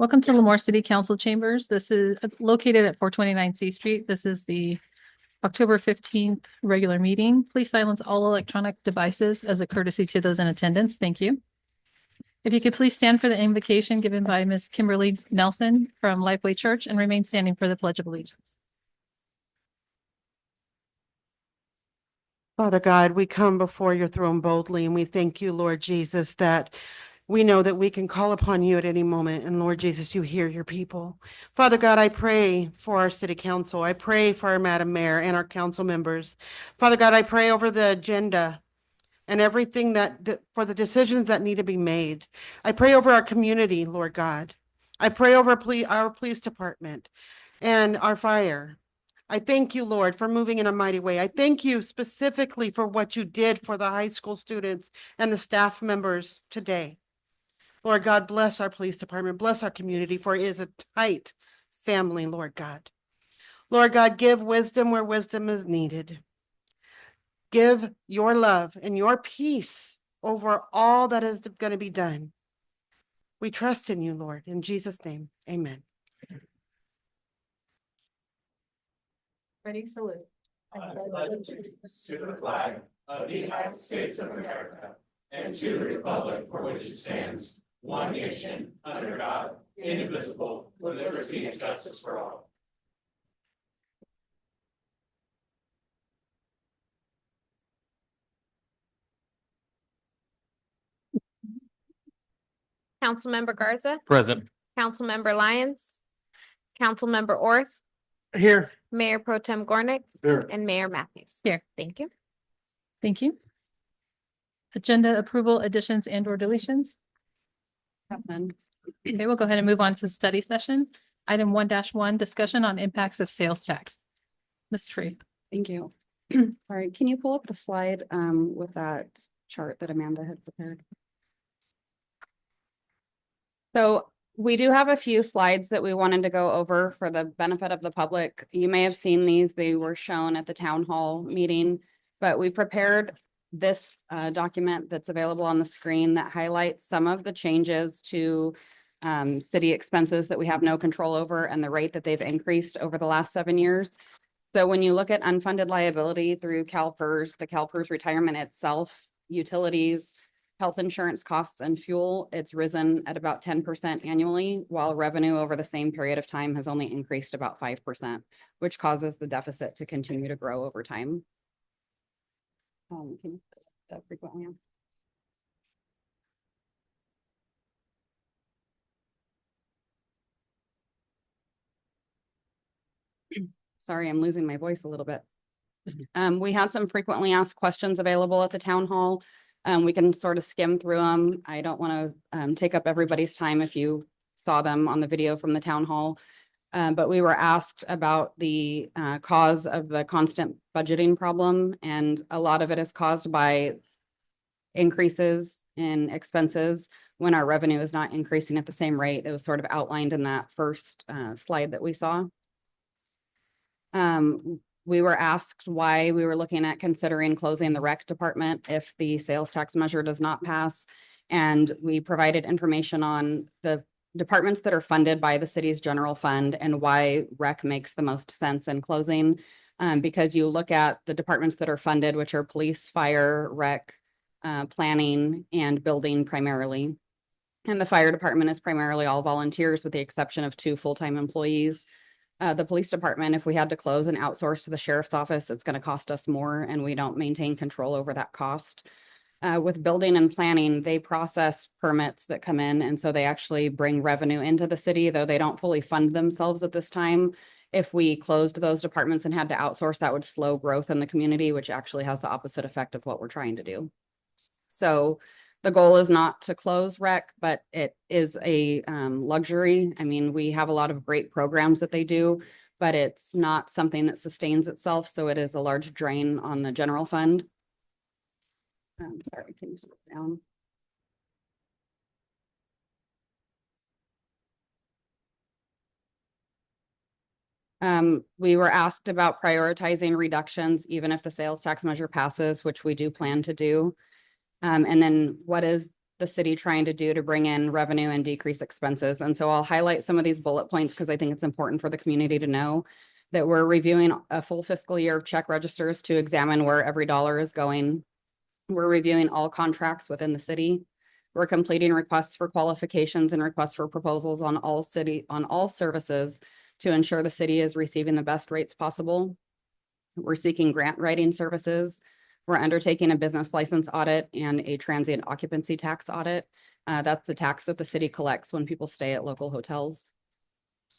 Welcome to Lemoore City Council Chambers. This is located at 429 C Street. This is the October 15th regular meeting. Please silence all electronic devices as a courtesy to those in attendance. Thank you. If you could please stand for the invocation given by Ms. Kimberly Nelson from Lifeway Church and remain standing for the Pledge of Allegiance. Father God, we come before your throne boldly, and we thank you, Lord Jesus, that we know that we can call upon you at any moment. And Lord Jesus, you hear your people. Father God, I pray for our city council. I pray for our Madam Mayor and our council members. Father God, I pray over the agenda and everything for the decisions that need to be made. I pray over our community, Lord God. I pray over our police department and our fire. I thank you, Lord, for moving in a mighty way. I thank you specifically for what you did for the high school students and the staff members today. Lord God, bless our police department, bless our community, for it is a tight family, Lord God. Lord God, give wisdom where wisdom is needed. Give your love and your peace over all that is going to be done. We trust in you, Lord. In Jesus' name, amen. Ready, salute. I pledge allegiance to the flag of the United States of America and to the republic for which it stands, one nation, under God, indivisible, with liberty and justice for all. Councilmember Garza, Present. Councilmember Lyons, Councilmember Orth, Here. Mayor Pro Tem Gornick, Here. and Mayor Matthews. Here. Thank you. Thank you. Agenda approval, additions and or deletions. Okay, we'll go ahead and move on to study session. Item 1-1, discussion on impacts of sales tax. Ms. Tree. Thank you. Sorry, can you pull up the slide with that chart that Amanda had prepared? So we do have a few slides that we wanted to go over for the benefit of the public. You may have seen these. They were shown at the town hall meeting, but we prepared this document that's available on the screen that highlights some of the changes to city expenses that we have no control over and the rate that they've increased over the last 7 years. So when you look at unfunded liability through CalPERS, the CalPERS retirement itself, utilities, health insurance costs and fuel, it's risen at about 10% annually, while revenue over the same period of time has only increased about 5%, which causes the deficit to continue to grow over time. Can you frequently asked? Sorry, I'm losing my voice a little bit. We had some frequently asked questions available at the town hall. We can sort of skim through them. I don't want to take up everybody's time if you saw them on the video from the town hall. But we were asked about the cause of the constant budgeting problem, and a lot of it is caused by increases in expenses when our revenue is not increasing at the same rate. It was sort of outlined in that first slide that we saw. We were asked why we were looking at considering closing the rec department if the sales tax measure does not pass. And we provided information on the departments that are funded by the city's general fund and why rec makes the most sense in closing. Because you look at the departments that are funded, which are police, fire, rec, planning, and building primarily. And the fire department is primarily all volunteers with the exception of 2 full-time employees. The police department, if we had to close and outsource to the sheriff's office, it's going to cost us more, and we don't maintain control over that cost. With building and planning, they process permits that come in, and so they actually bring revenue into the city, though they don't fully fund themselves at this time. If we closed those departments and had to outsource, that would slow growth in the community, which actually has the opposite effect of what we're trying to do. So the goal is not to close rec, but it is a luxury. I mean, we have a lot of great programs that they do, but it's not something that sustains itself. So it is a large drain on the general fund. Sorry, can you slow down? We were asked about prioritizing reductions, even if the sales tax measure passes, which we do plan to do. And then what is the city trying to do to bring in revenue and decrease expenses. And so I'll highlight some of these bullet points because I think it's important for the community to know that we're reviewing a full fiscal year of check registers to examine where every dollar is going. We're reviewing all contracts within the city. We're completing requests for qualifications and requests for proposals on all services to ensure the city is receiving the best rates possible. We're seeking grant writing services. We're undertaking a business license audit and a transient occupancy tax audit. That's the tax that the city collects when people stay at local hotels.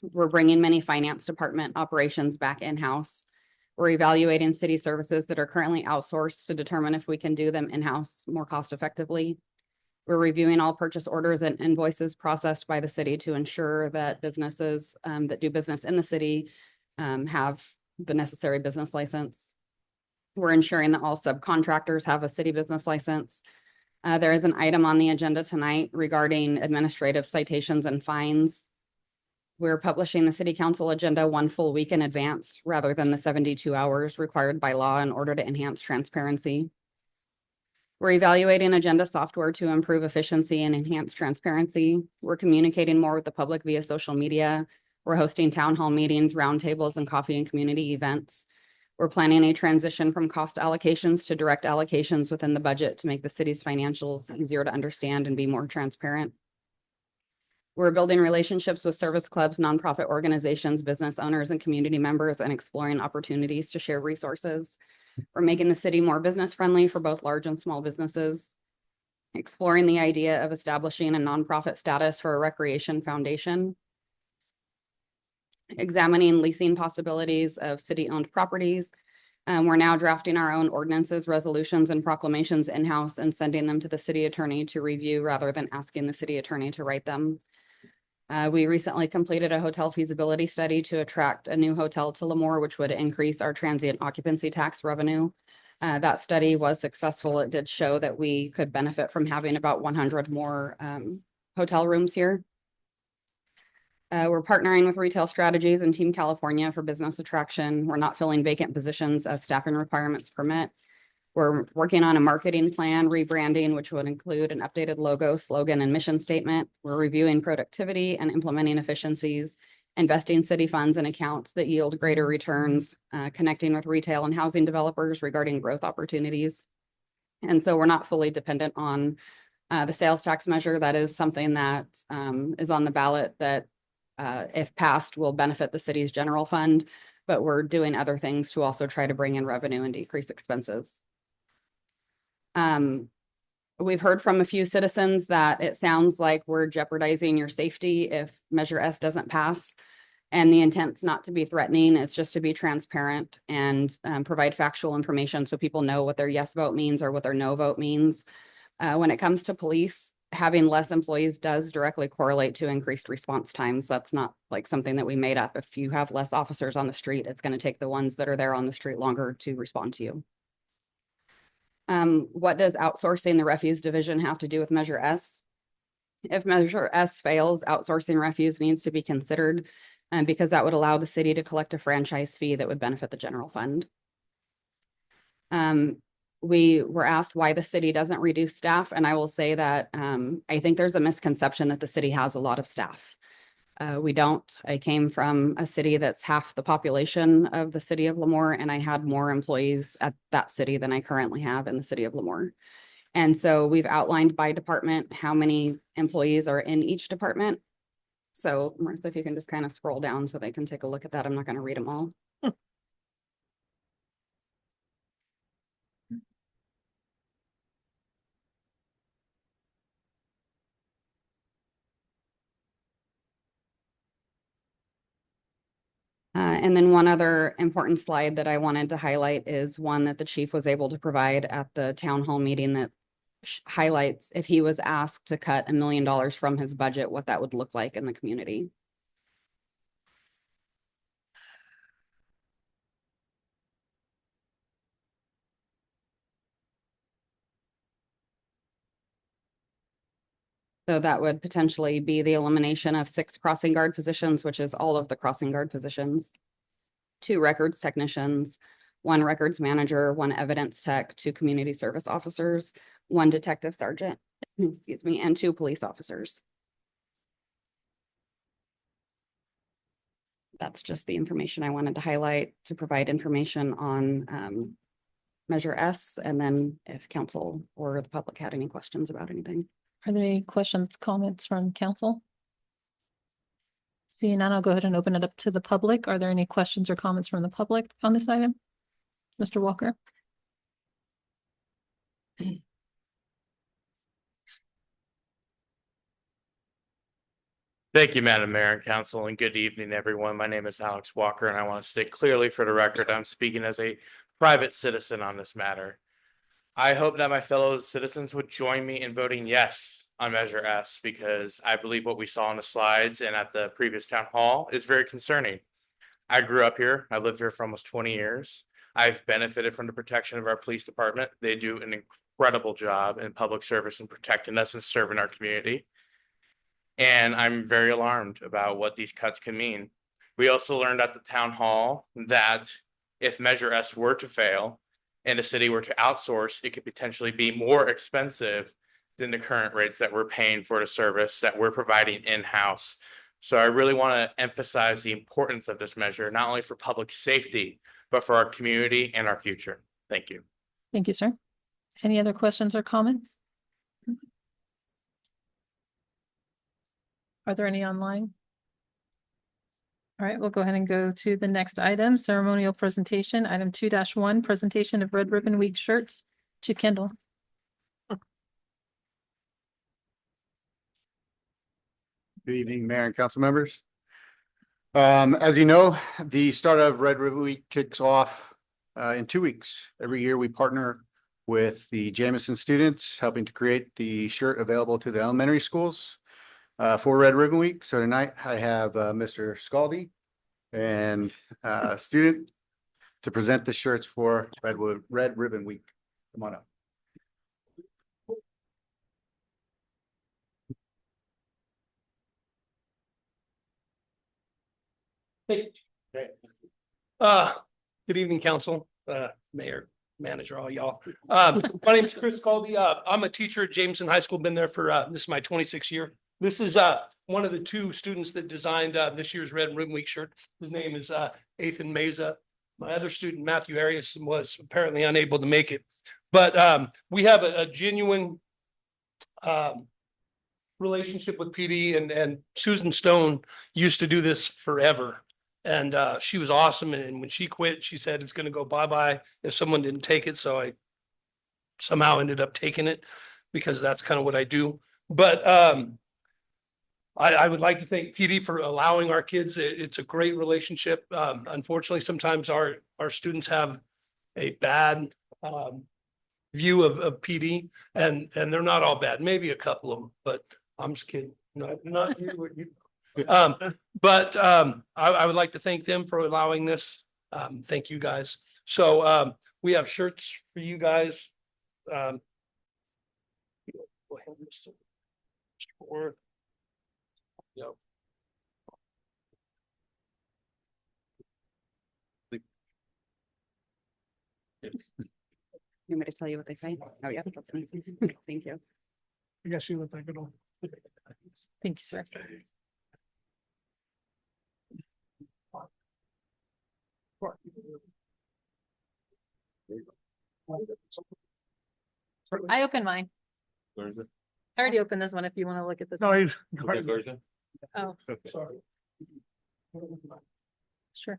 We're bringing many finance department operations back in-house. We're evaluating city services that are currently outsourced to determine if we can do them in-house more cost effectively. We're reviewing all purchase orders and invoices processed by the city to ensure that businesses that do business in the city have the necessary business license. We're ensuring that all subcontractors have a city business license. There is an item on the agenda tonight regarding administrative citations and fines. We're publishing the city council agenda 1 full week in advance rather than the 72 hours required by law in order to enhance transparency. We're evaluating agenda software to improve efficiency and enhance transparency. We're communicating more with the public via social media. We're hosting town hall meetings, roundtables, and coffee and community events. We're planning a transition from cost allocations to direct allocations within the budget to make the city's financials easier to understand and be more transparent. We're building relationships with service clubs, nonprofit organizations, business owners, and community members, and exploring opportunities to share resources. We're making the city more business friendly for both large and small businesses. Exploring the idea of establishing a nonprofit status for a recreation foundation. Examining leasing possibilities of city-owned properties. We're now drafting our own ordinances, resolutions, and proclamations in-house and sending them to the city attorney to review rather than asking the city attorney to write them. We recently completed a hotel feasibility study to attract a new hotel to Lemoore, which would increase our transient occupancy tax revenue. That study was successful. It did show that we could benefit from having about 100 more hotel rooms here. We're partnering with Retail Strategies and Team California for business attraction. We're not filling vacant positions as staffing requirements permit. We're working on a marketing plan, rebranding, which would include an updated logo, slogan, and mission statement. We're reviewing productivity and implementing efficiencies, investing city funds in accounts that yield greater returns, connecting with retail and housing developers regarding growth opportunities. And so we're not fully dependent on the sales tax measure. That is something that is on the ballot that, if passed, will benefit the city's general fund, but we're doing other things to also try to bring in revenue and decrease expenses. We've heard from a few citizens that it sounds like we're jeopardizing your safety if Measure S doesn't pass. And the intent's not to be threatening, it's just to be transparent and provide factual information so people know what their yes vote means or what their no vote means. When it comes to police, having less employees does directly correlate to increased response times. That's not like something that we made up. If you have less officers on the street, it's going to take the ones that are there on the street longer to respond to you. What does outsourcing the refuse division have to do with Measure S? If Measure S fails, outsourcing refuse needs to be considered because that would allow the city to collect a franchise fee that would benefit the general fund. We were asked why the city doesn't reduce staff, and I will say that I think there's a misconception that the city has a lot of staff. We don't. I came from a city that's half the population of the city of Lemoore, and I had more employees at that city than I currently have in the city of Lemoore. And so we've outlined by department how many employees are in each department. So Martha, if you can just kind of scroll down so they can take a look at that. I'm not going to read them all. And then one other important slide that I wanted to highlight is one that the chief was able to provide at the town hall meeting that highlights if he was asked to cut $1 million from his budget, what that would look like in the community. So that would potentially be the elimination of 6 crossing guard positions, which is all of the crossing guard positions, 2 records technicians, 1 records manager, 1 evidence tech, 2 community service officers, 1 detective sergeant. excuse me, and 2 police officers. That's just the information I wanted to highlight to provide information on Measure S, and then if council or the public had any questions about anything. Are there any questions, comments from council? Seeing none, I'll go ahead and open it up to the public. Are there any questions or comments from the public on this item? Mr. Walker? Thank you, Madam Mayor and Council, and good evening, everyone. My name is Alex Walker, and I want to state clearly for the record, I'm speaking as a private citizen on this matter. I hope that my fellow citizens would join me in voting yes on Measure S, because I believe what we saw on the slides and at the previous town hall is very concerning. I grew up here. I lived here for almost 20 years. I've benefited from the protection of our police department. They do an incredible job in public service and protecting us and serving our community. And I'm very alarmed about what these cuts can mean. We also learned at the town hall that if Measure S were to fail and the city were to outsource, it could potentially be more expensive than the current rates that we're paying for the service that we're providing in-house. So I really want to emphasize the importance of this measure, not only for public safety, but for our community and our future. Thank you. Thank you, sir. Any other questions or comments? Are there any online? All right, we'll go ahead and go to the next item, ceremonial presentation, item 2-1, presentation of Red Ribbon Week shirts. Chief Kendall. Good evening, Mayor and council members. As you know, the start of Red Ribbon Week kicks off in 2 weeks. Every year we partner with the Jamison students, helping to create the shirt available to the elementary schools for Red Ribbon Week. So tonight I have Mr. Scaldi and student to present the shirts for Red Ribbon Week. Come on up. Hey. Okay. Good evening, council, mayor, manager, all y'all. My name is Chris Caldy. I'm a teacher at Jameson High School. Been there for, this is my 26th year. This is, one of the 2 students that designed, this year's Red Ribbon Week shirt. His name is, Ethan Meza. My other student, Matthew Arias, was apparently unable to make it. But, we have a genuine, relationship with PD, and Susan Stone used to do this forever. And she was awesome. And when she quit, she said it's going to go bye-bye if someone didn't take it. So I somehow ended up taking it because that's kind of what I do. But I would like to thank PD for allowing our kids. It's a great relationship. Unfortunately, sometimes our students have a bad view of PD, and they're not all bad. Maybe a couple of them, but I'm just kidding. Not you. But I would like to thank them for allowing this. Thank you guys. So we have shirts for you guys. Go ahead, Mr. Orr. Yep. You want me to tell you what they say? Oh, yeah, that's me. Thank you. I guess you look like it all. Thank you, sir. I opened mine. I already opened this one if you want to look at this. one. Oh, Sorry. sure.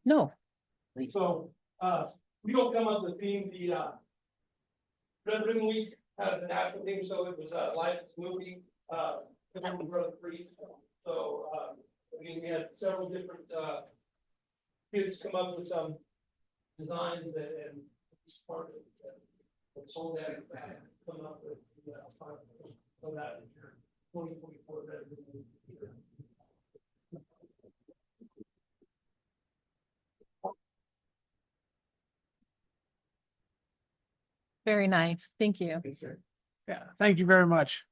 No, So, we don't come up with the theme, the, Red Ribbon Week had an actual theme, so it was a live movie, Remember Brother Free. So, I mean, we had several different, kids come up with some designs and it's part of it. And sold that, come up with, so that is your 2024 Red Ribbon Week. very nice. Thank you. Yeah, thank you very much.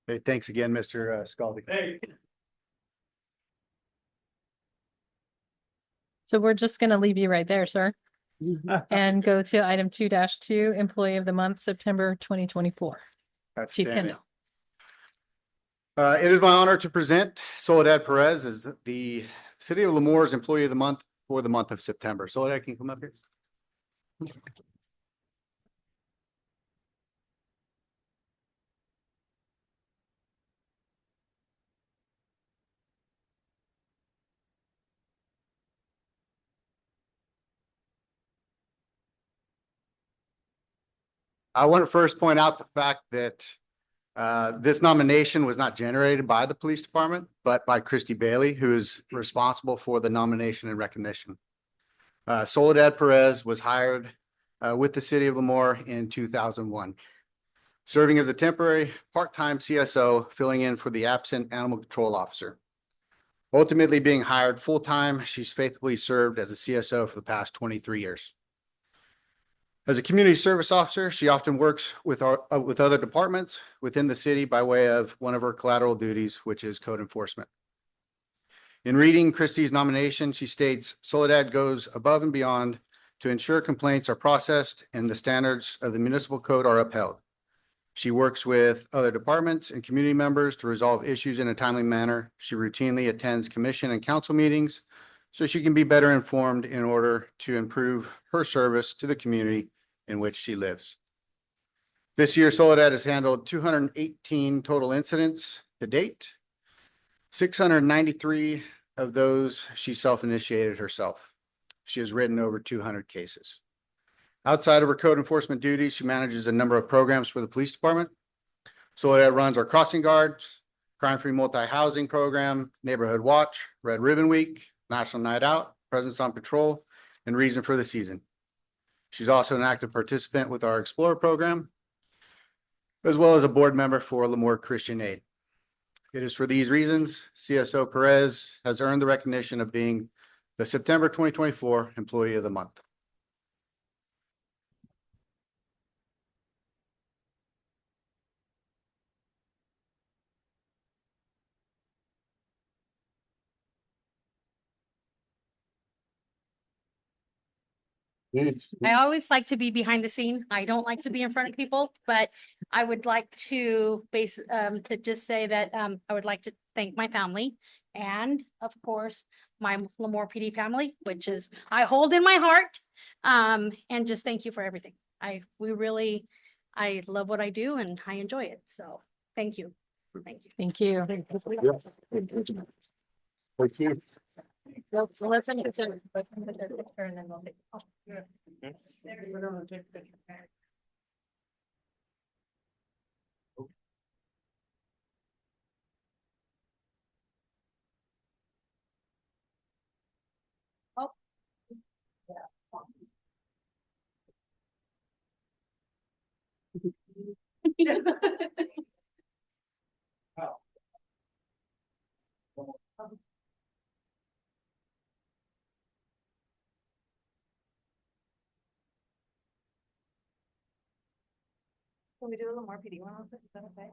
Hey, thanks again, Mr. Scaldi. Hey. So we're just gonna leave you right there, sir. And go to item 2-2, Employee of the Month, September 2024. That's Chief standing. Kendall. It is my honor to present Soledad Perez as the City of Lemoore's Employee of the Month for the month of September. Soledad, can you come up here? I want to first point out the fact that this nomination was not generated by the police department, but by Christy Bailey, who is responsible for the nomination and recognition. Soledad Perez was hired with the City of Lemoore in 2001, serving as a temporary part-time CSO, filling in for the absent animal control officer. Ultimately being hired full-time, she's faithfully served as a CSO for the past 23 years. As a community service officer, she often works with other departments within the city by way of one of her collateral duties, which is code enforcement. In reading Christie's nomination, she states, Soledad goes above and beyond to ensure complaints are processed and the standards of the municipal code are upheld. She works with other departments and community members to resolve issues in a timely manner. She routinely attends commission and council meetings so she can be better informed in order to improve her service to the community in which she lives. This year, Soledad has handled 218 total incidents to date. 693 of those she self-initiated herself. She has written over 200 cases. Outside of her code enforcement duties, she manages a number of programs for the police department. Soledad runs our crossing guards, crime-free multi-housing program, neighborhood watch, Red Ribbon Week, National Night Out, Presence on Patrol, and Reason for the Season. She's also an active participant with our Explorer program, as well as a board member for Lemoore Christian Aid. It is for these reasons CSO Perez has earned the recognition of being the September 2024 Employee of the Month. I always like to be behind the scene. I don't like to be in front of people, but I would like to to just say that, I would like to thank my family and of course, my Lemoore PD family, which is, I hold in my heart. And just thank you for everything. I love what I do and I enjoy it. So thank you. Thank you. Thank you. So let them get their- let them get their picture and then we'll take- oh, yeah. Oh. Can we do a little more PD one? Is that okay?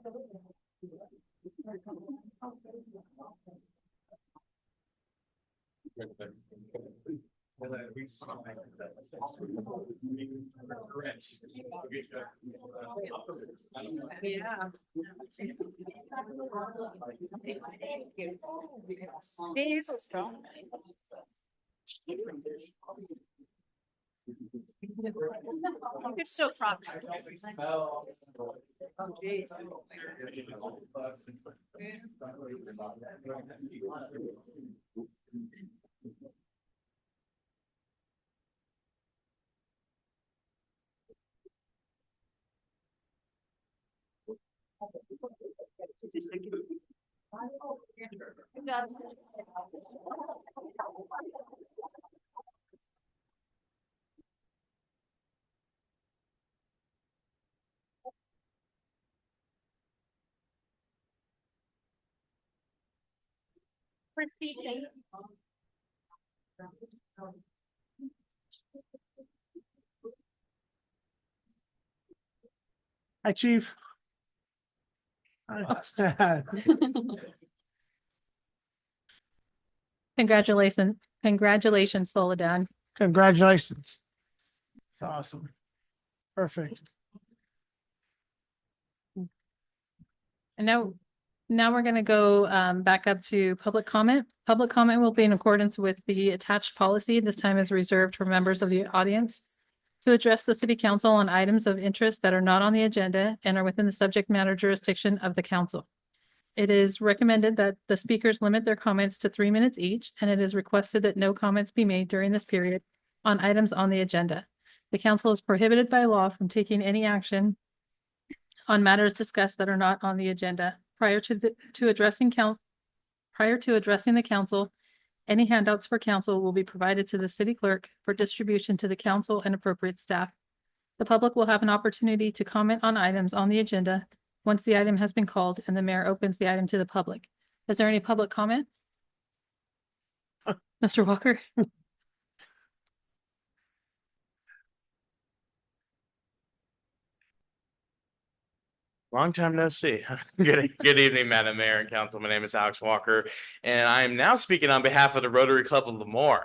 Yeah. They so strong. You're so proud. Christy, thank you. Hi, Chief. Congratulations, Soledad. Congratulations. It's awesome. Perfect. And now we're gonna go back up to public comment. Public comment will be in accordance with the attached policy. This time is reserved for members of the audience to address the city council on items of interest that are not on the agenda and are within the subject matter jurisdiction of the council. It is recommended that the speakers limit their comments to 3 minutes each, and it is requested that no comments be made during this period on items on the agenda. The council is prohibited by law from taking any action on matters discussed that are not on the agenda. Prior to addressing the council, any handouts for council will be provided to the city clerk for distribution to the council and appropriate staff. The public will have an opportunity to comment on items on the agenda once the item has been called and the mayor opens the item to the public. Is there any public comment? Mr. Walker? Long time no see. Good evening, Madam Mayor and Council. My name is Alex Walker, and I am now speaking on behalf of the Rotary Club of Lemoore.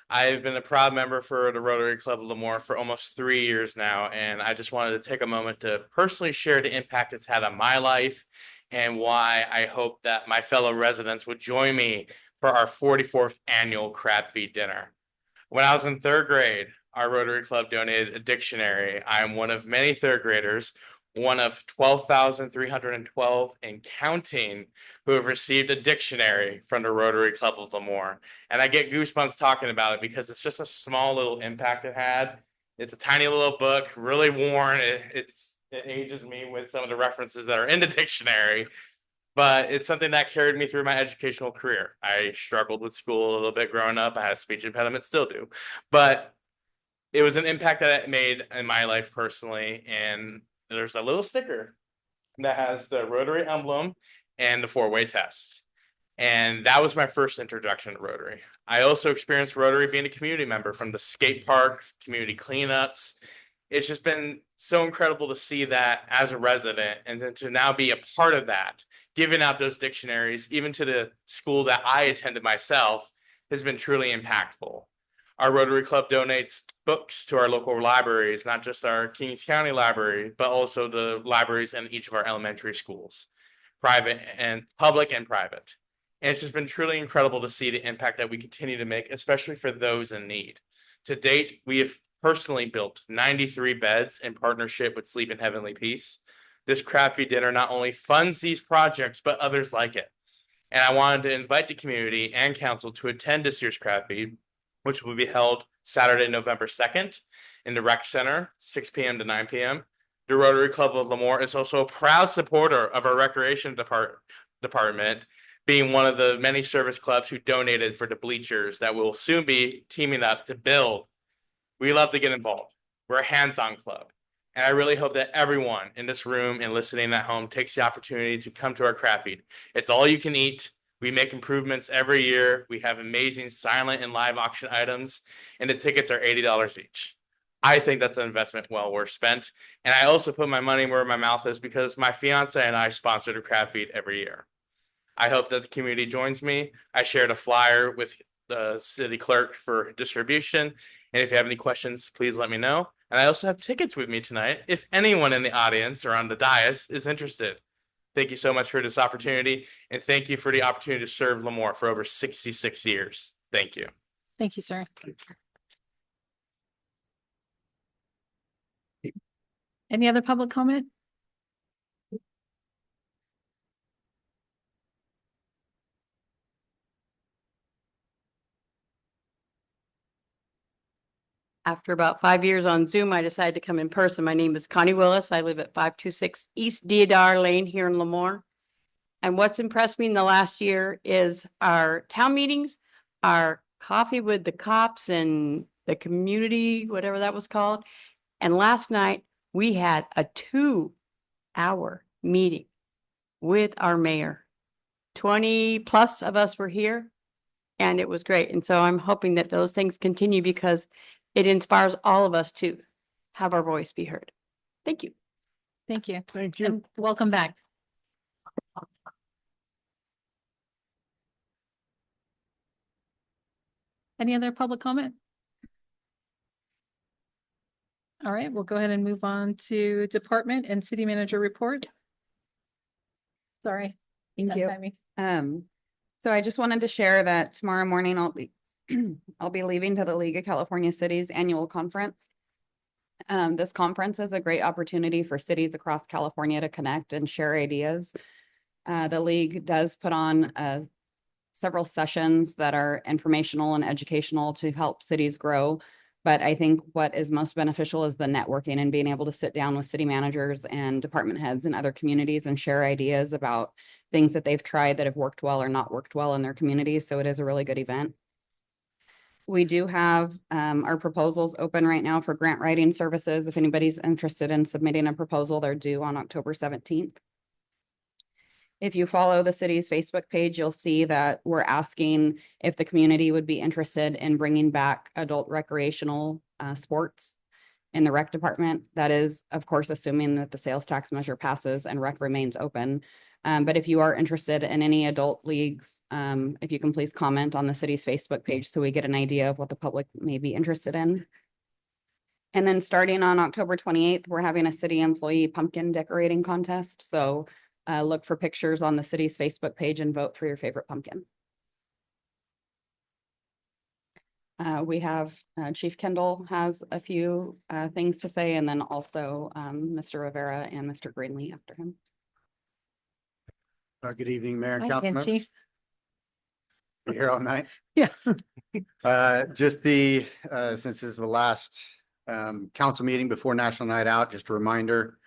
I've been a proud member for the Rotary Club of Lemoore for almost 3 years now, and I just wanted to take a moment to personally share the impact it's had on my life and why I hope that my fellow residents would join me for our 44th annual crab feed dinner. When I was in 3rd grade, our Rotary Club donated a dictionary. I am one of many 3rd graders, one of 12,312 and counting, who have received a dictionary from the Rotary Club of Lemoore. And I get goosebumps talking about it because it's just a small little impact it had. It's a tiny little book, really worn. It ages me with some of the references that are in the dictionary, but it's something that carried me through my educational career. I struggled with school a little bit growing up. I had a speech impediment, still do, but it was an impact that it made in my life personally. And there's a little sticker that has the Rotary emblem and the 4-way test. And that was my first introduction to Rotary. I also experienced Rotary being a community member, from the skate park, community cleanups. It's just been so incredible to see that as a resident, and then to now be a part of that, giving out those dictionaries, even to the school that I attended myself, has been truly impactful. Our Rotary Club donates books to our local libraries, not just our Kings County Library, but also the libraries in each of our elementary schools, private and public and private. And it's just been truly incredible to see the impact that we continue to make, especially for those in need. To date, we have personally built 93 beds in partnership with Sleep in Heavenly Peace. This crab feed dinner not only funds these projects, but others like it. And I wanted to invite the community and council to attend this year's crab feed, which will be held Saturday, November 2nd in the Rec Center, 6 p.m. to 9 p.m. The Rotary Club of Lemoore is also a proud supporter of our recreation department, being one of the many service clubs who donated for the bleachers that will soon be teaming up to build. We love to get involved. We're a hands-on club. And I really hope that everyone in this room and listening at home takes the opportunity to come to our crab feed. It's all you can eat. We make improvements every year. We have amazing silent and live auction items, and the tickets are $80 each. I think that's an investment well worth spent. And I also put my money where my mouth is because my fiance and I sponsor the crab feed every year. I hope that the community joins me. I shared a flyer with the city clerk for distribution. And if you have any questions, please let me know. And I also have tickets with me tonight if anyone in the audience or on the dais is interested. Thank you so much for this opportunity, and thank you for the opportunity to serve Lemoore for over 66 years. Thank you. Thank you, sir. Any other public comment? After about 5 years on Zoom, I decided to come in person. My name is Connie Willis. I live at 526 East Deodar Lane here in Lemoore. And what's impressed me in the last year is our town meetings, our coffee with the cops and the community, whatever that was called. And last night we had a 2-hour meeting with our mayor. 20 plus of us were here, and it was great. And so I'm hoping that those things continue because it inspires all of us to have our voice be heard. Thank you. Thank you. Thank you. And welcome back. Any other public comment? All right, we'll go ahead and move on to department and city manager report. Sorry. Thank bad you. timing. So I just wanted to share that tomorrow morning I'll be I'll be leaving to the League of California Cities annual conference. This conference is a great opportunity for cities across California to connect and share ideas. The league does put on several sessions that are informational and educational to help cities grow. But I think what is most beneficial is the networking and being able to sit down with city managers and department heads in other communities and share ideas about things that they've tried that have worked well or not worked well in their communities. So it is a really good event. We do have our proposals open right now for grant writing services. If anybody's interested in submitting a proposal, they're due on October 17th. If you follow the city's Facebook page, you'll see that we're asking if the community would be interested in bringing back adult recreational sports in the rec department. That is, of course, assuming that the sales tax measure passes and rec remains open. But if you are interested in any adult leagues, if you can please comment on the city's Facebook page so we get an idea of what the public may be interested in. And then starting on October 28th, we're having a city employee pumpkin decorating contest. So look for pictures on the city's Facebook page and vote for your favorite pumpkin. We have Chief Kendall has a few things to say, and then also Mr. Rivera and Mr. Greenlee after him. Good evening, Mayor and Hi council again, members. Chief. You here all night? Yeah. Just since this is the last council meeting before National Night Out, just a reminder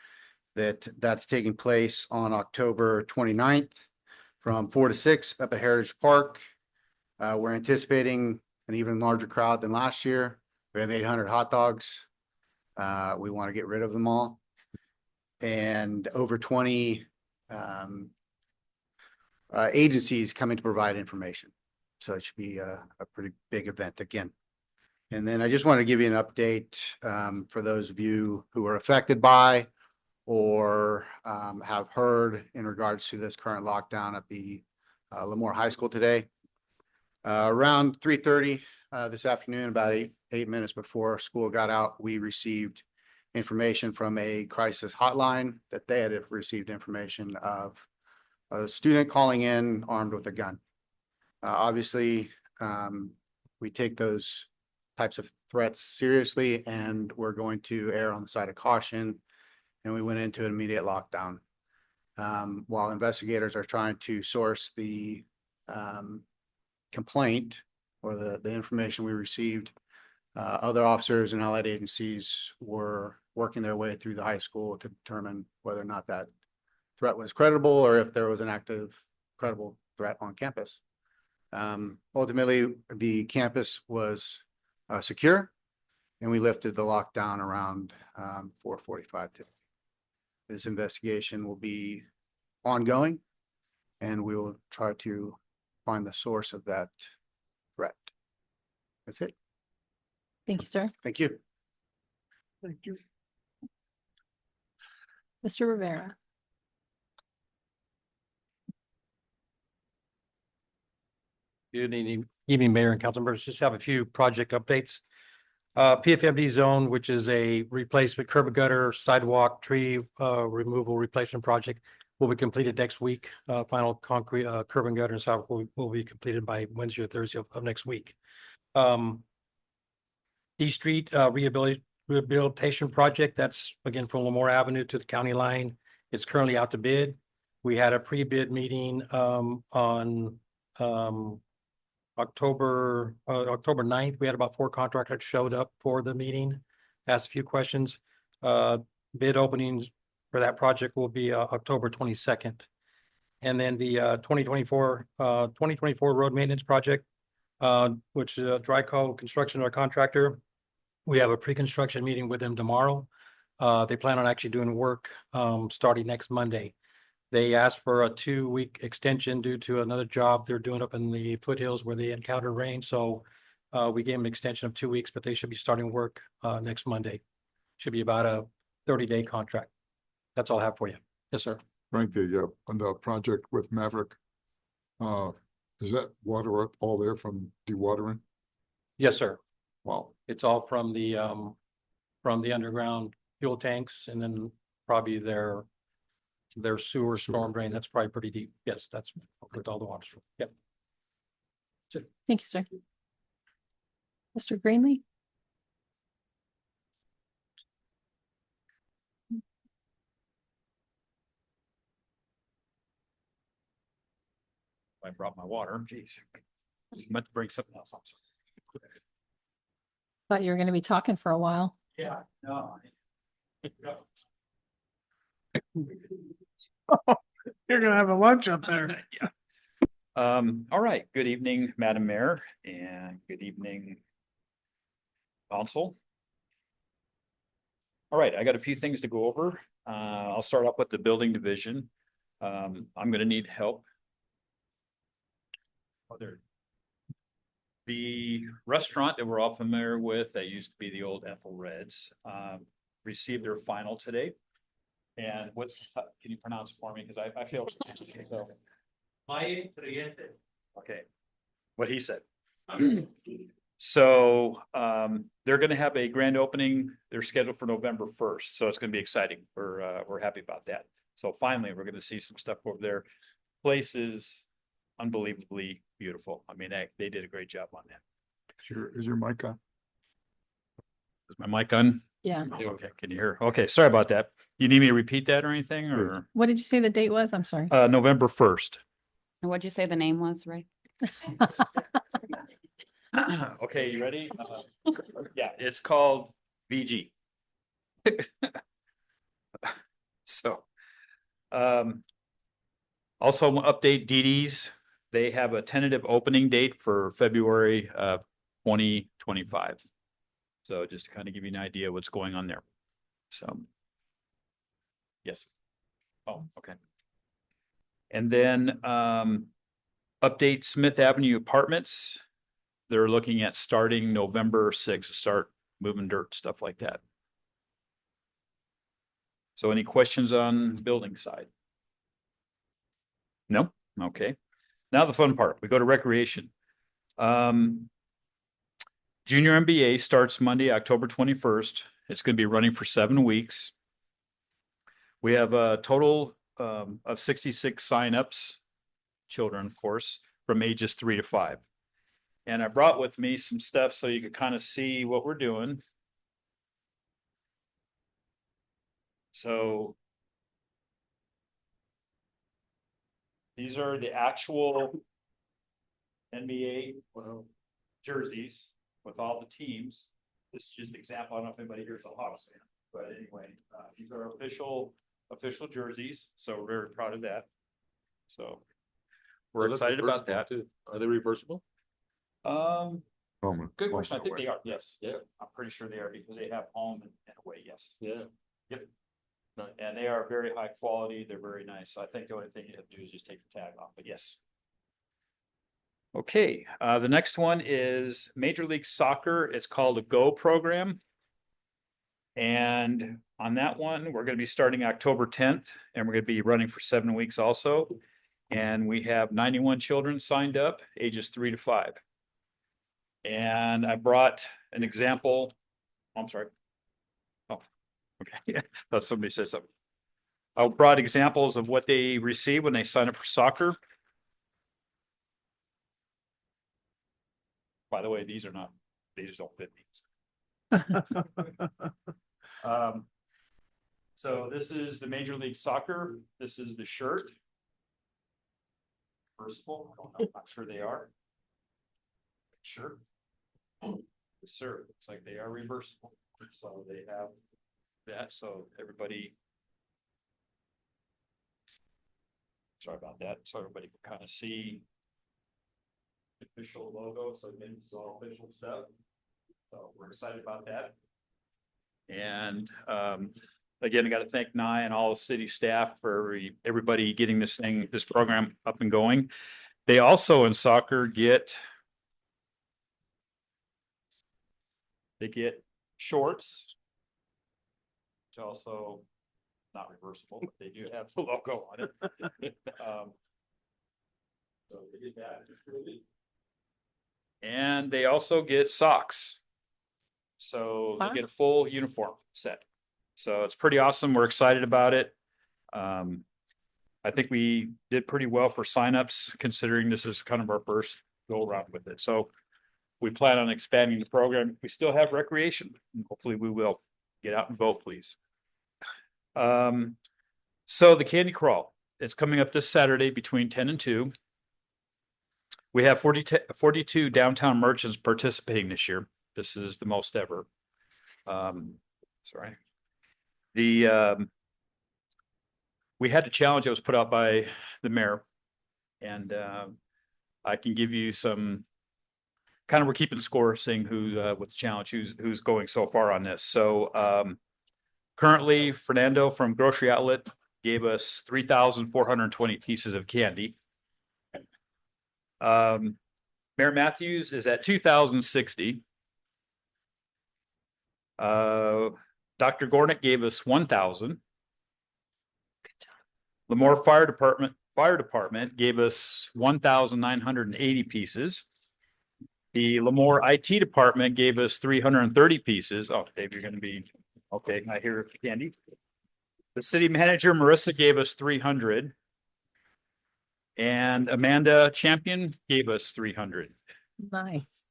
that that's taking place on October 29th from 4 to 6 up at Heritage Park. We're anticipating an even larger crowd than last year. We have 800 hot dogs. We want to get rid of them all. And over 20 agencies coming to provide information. So it should be a pretty big event again. And then I just want to give you an update for those of you who are affected by or have heard in regards to this current lockdown at the Lemoore High School today. Around 3:30 this afternoon, about eight minutes before school got out, we received information from a crisis hotline that they had received information of a student calling in armed with a gun. Obviously, we take those types of threats seriously, and we're going to err on the side of caution. And we went into an immediate lockdown. While investigators are trying to source the complaint or the information we received, other officers and allied agencies were working their way through the high school to determine whether or not that threat was credible or if there was an active, credible threat on campus. Ultimately, the campus was secure, and we lifted the lockdown around 4:45 today. This investigation will be ongoing, and we will try to find the source of that threat. That's it. Thank you, sir. Thank you. Thank you. Mr. Rivera. Good evening, Mayor and council members. Just have a few project updates. PFMD zone, which is a replacement curb and gutter, sidewalk, tree removal replacement project, will be completed next week. Final concrete curb and gutter and sidewalk will be completed by Wednesday or Thursday of next week. D Street rehabilitation project, that's again from Lemoore Avenue to the county line. It's currently out to bid. We had a pre-bid meeting on October 9th. We had about 4 contractors showed up for the meeting, asked a few questions. Bid openings for that project will be October 22nd. And then the 2024 road maintenance project, which is a dry coal construction or contractor. We have a pre-construction meeting with them tomorrow. They plan on actually doing work starting next Monday. They asked for a 2-week extension due to another job they're doing up in the foothills where they encountered rain. So we gave them an extension of 2 weeks, but they should be starting work next Monday. Should be about a 30-day contract. That's all I have for you. Yes, sir. Frank, on the project with Maverick, is that water all there from dewatering? Yes, sir. Wow. It's all from the from the underground fuel tanks and then probably their sewer storm drain. That's probably pretty deep. Yes, that's with all the water. Yep. Thank you, sir. Mr. Greenlee? I brought my water. Jeez. Meant to bring something else. Thought you were gonna be talking for a while. Yeah, no. You're gonna have a lunch up there. Yeah. All right. Good evening, Madam Mayor, and good evening, council. All right, I got a few things to go over. I'll start off with the building division. I'm gonna need help. Oh, there. The restaurant that we're all familiar with, that used to be the old Ethel Reds, received their final today. And can you pronounce it for me? Because I feel. So. Okay, what he said. So they're gonna have a grand opening. They're scheduled for November 1st, so it's gonna be exciting. We're happy about that. So finally, we're gonna see some stuff over there. Place is unbelievably beautiful. I mean, they did a great job on that. Is your mic on? Is my mic on? Yeah. Okay, can you hear? Okay, sorry about that. You need me to repeat that or anything, or What did you say the date was? I'm sorry. November 1st. And what'd you say the name was, Ray? Okay, you ready? Yeah, it's called VG. So, also update DD's. They have a tentative opening date for February of 2025. So just to kind of give you an idea what's going on there. So. Yes. Oh, okay. And then, update Smith Avenue Apartments. They're looking at starting November 6th to start moving dirt, stuff like that. So any questions on building side? No? Okay. Now the fun part, we go to recreation. Junior MBA starts Monday, October 21st. It's going to be running for 7 weeks. We have a total of 66 signups, children, of course, from ages 3 to 5. And I brought with me some stuff so you could kind of see what we're doing. So these are the actual NBA jerseys with all the teams. This is just an example. I don't know if anybody here's a Hawks fan, but anyway, these are official jerseys. So we're very proud of that. So we're excited about that. Are they reversible? Good question. I think they are. Yes. Yeah. I'm pretty sure they are because they have home and away. Yes. Yeah. Yep. And they are very high quality. They're very nice. So I think the only thing you have to do is just take the tag off, but yes. Okay. The next one is Major League Soccer. It's called a GO program. And on that one, we're going to be starting October 10th and we're going to be running for 7 weeks also. And we have 91 children signed up, ages 3 to 5. And I brought an example. I'm sorry. Oh, okay. Yeah, thought somebody said something. I brought examples of what they receive when they sign up for soccer. By the way, these don't fit these. So this is the Major League Soccer. This is the shirt. Reversible. I'm not sure they are. Sure. Yes, sir. Looks like they are reversible. So they have that. So everybody. Sorry about that. So everybody can kind of see the official logo. So again, this is all official stuff. So we're excited about that. And again, I got to thank Nye and all the city staff for everybody getting this program up and going. They also in soccer get shorts, which also not reversible, but they do have the logo on it. So they get that. And they also get socks. So Wow. they get a full uniform set. So it's pretty awesome. We're excited about it. I think we did pretty well for signups considering this is kind of our first go around with it. So we plan on expanding the program. We still have recreation. And hopefully we will. Get out and vote, please. So the candy crawl, it's coming up this Saturday between 10 and 2. We have 42 downtown merchants participating this year. This is the most ever. Sorry. We had a challenge that was put out by the mayor. And I can give you some kind of, we're keeping score, seeing who with the challenge, who's going so far on this. So currently Fernando from Grocery Outlet gave us 3,420 pieces of candy. Mayor Matthews is at 2,060. Dr. Gornick gave us 1,000. Lemoore Fire Department gave us 1,980 pieces. The Lemoore IT Department gave us 330 pieces. Oh, Dave, you're going to be okay. I hear candy. The city manager, Marissa, gave us 300. And Amanda Champion gave us 300. Nice.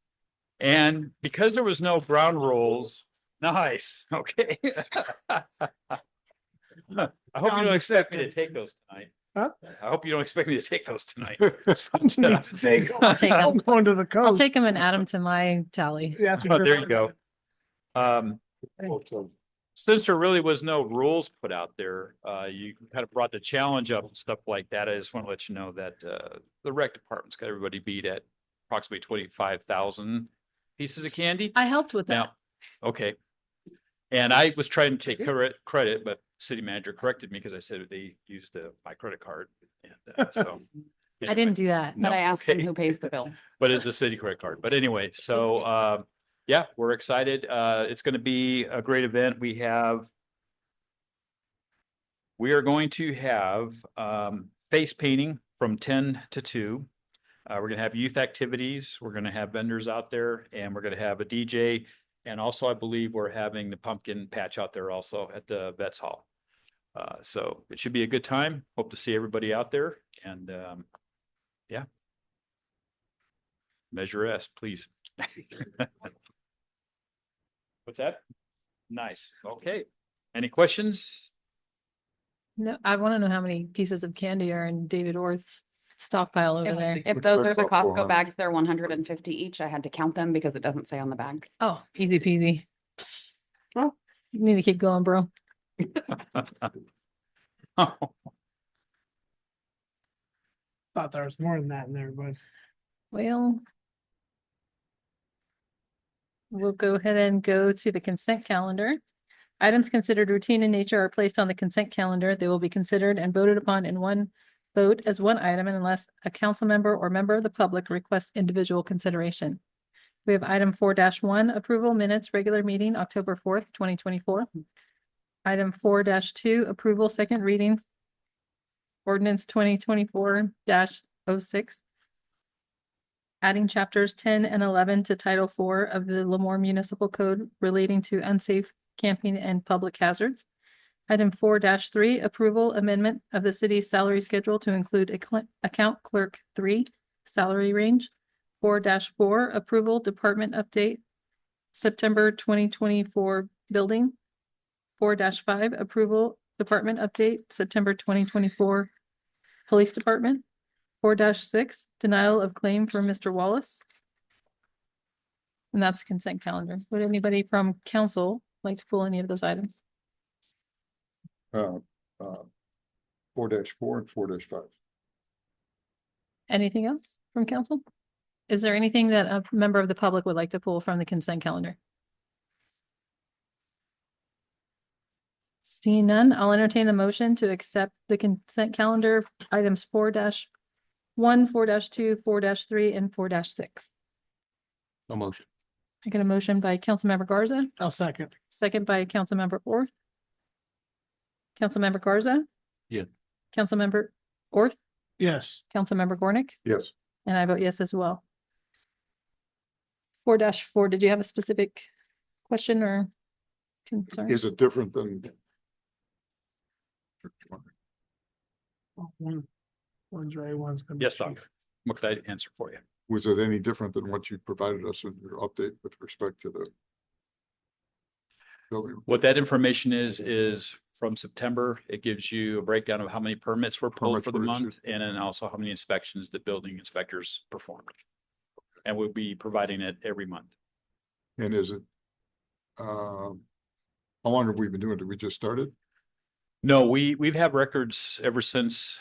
And because there was no ground rules, nice. Okay. I hope you don't expect me to take those tonight. Huh? I hope you don't expect me to take those tonight. Something needs to take. I'll take I'm them. going to the coast. I'll take them and add them to my tally. Yeah, for Oh, sure. there you go. Since there really was no rules put out there, you kind of brought the challenge up and stuff like that. I just want to let you know that the rec department's got everybody beat at approximately 25,000 pieces of candy. I helped with that. Now, okay. And I was trying to take credit, but city manager corrected me because I said they used my credit card. And so. I didn't do that. But I asked him okay. who pays the bill. But it's a city credit card. But anyway, so yeah, we're excited. It's going to be a great event. We are going to have face painting from 10 to 2. We're going to have youth activities. We're going to have vendors out there, and we're going to have a DJ. And also, I believe we're having the pumpkin patch out there also at the Vets Hall. So it should be a good time. Hope to see everybody out there. And yeah. Measure S, please. What's that? Nice. Okay. Any questions? No, I want to know how many pieces of candy are in David Orth's stockpile over there. If those are the Costco bags, they're 150 each. I had to count them because it doesn't say on the bag. Oh, easy peasy. Well, you need to keep going, bro. Thought there was more than that in there, but Well, we'll go ahead and go to the consent calendar. Items considered routine in nature are placed on the consent calendar. They will be considered and voted upon in one vote as one item unless a council member or member of the public requests individual consideration. We have item 4-1, approval minutes, regular meeting, October 4th, 2024. Item 4-2, approval, second readings. Ordinance 2024-06. Adding chapters 10 and 11 to Title 4 of the Lemoore Municipal Code relating to unsafe camping and public hazards. Item 4-3, approval amendment of the city's salary schedule to include account clerk 3 salary range. 4-4, approval department update, September 2024 building. 4-5, approval department update, September 2024 police department. 4-6, denial of claim for Mr. Wallace. And that's consent calendar. Would anybody from council like to pull any of those items? 4-4 and 4-5. Anything else from council? Is there anything that a member of the public would like to pull from the consent calendar? Seeing none, I'll entertain a motion to accept the consent calendar items 4-1, 4-2, 4-3, and 4-6. No motion. I get a motion by Councilmember Garza, I'll second. second by Councilmember Orth. Councilmember Garza? Yes. Councilmember Orth? Yes. Councilmember Gornick? Yes. And I vote yes as well. 4-4, did you have a specific question or concern? Is it different than? One's right, one's gonna be Yes, cheap. Doc. What could I answer for you? Was it any different than what you provided us in your update with respect to the building? What that information is from September, it gives you a breakdown of how many permits were pulled Permits for the were month, issued. and then also how many inspections the building inspectors performed. And we'll be providing it every month. And is it, how long have we been doing it? Did we just started? No, we've had records ever since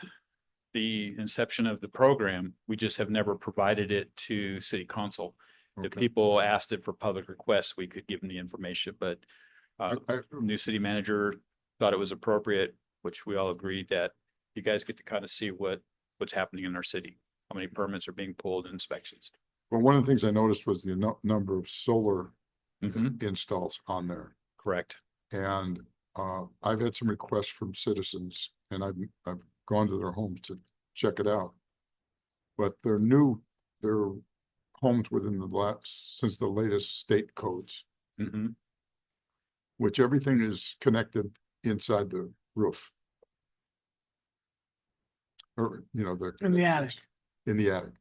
the inception of the program. We just have never provided it to city council. If Okay. people asked it for public requests, we could give them the information, but I- new city manager thought it was appropriate, which we all agreed that you guys get to kind of see what's happening in our city, how many permits are being pulled, inspections. Well, one of the things I noticed was the number of solar Mhm. installs on there. Correct. And I've had some requests from citizens and I've gone to their homes to check it out. But they're homes within since the latest state codes, Mhm. which everything is connected inside the roof. Or, In the attic. in the attic.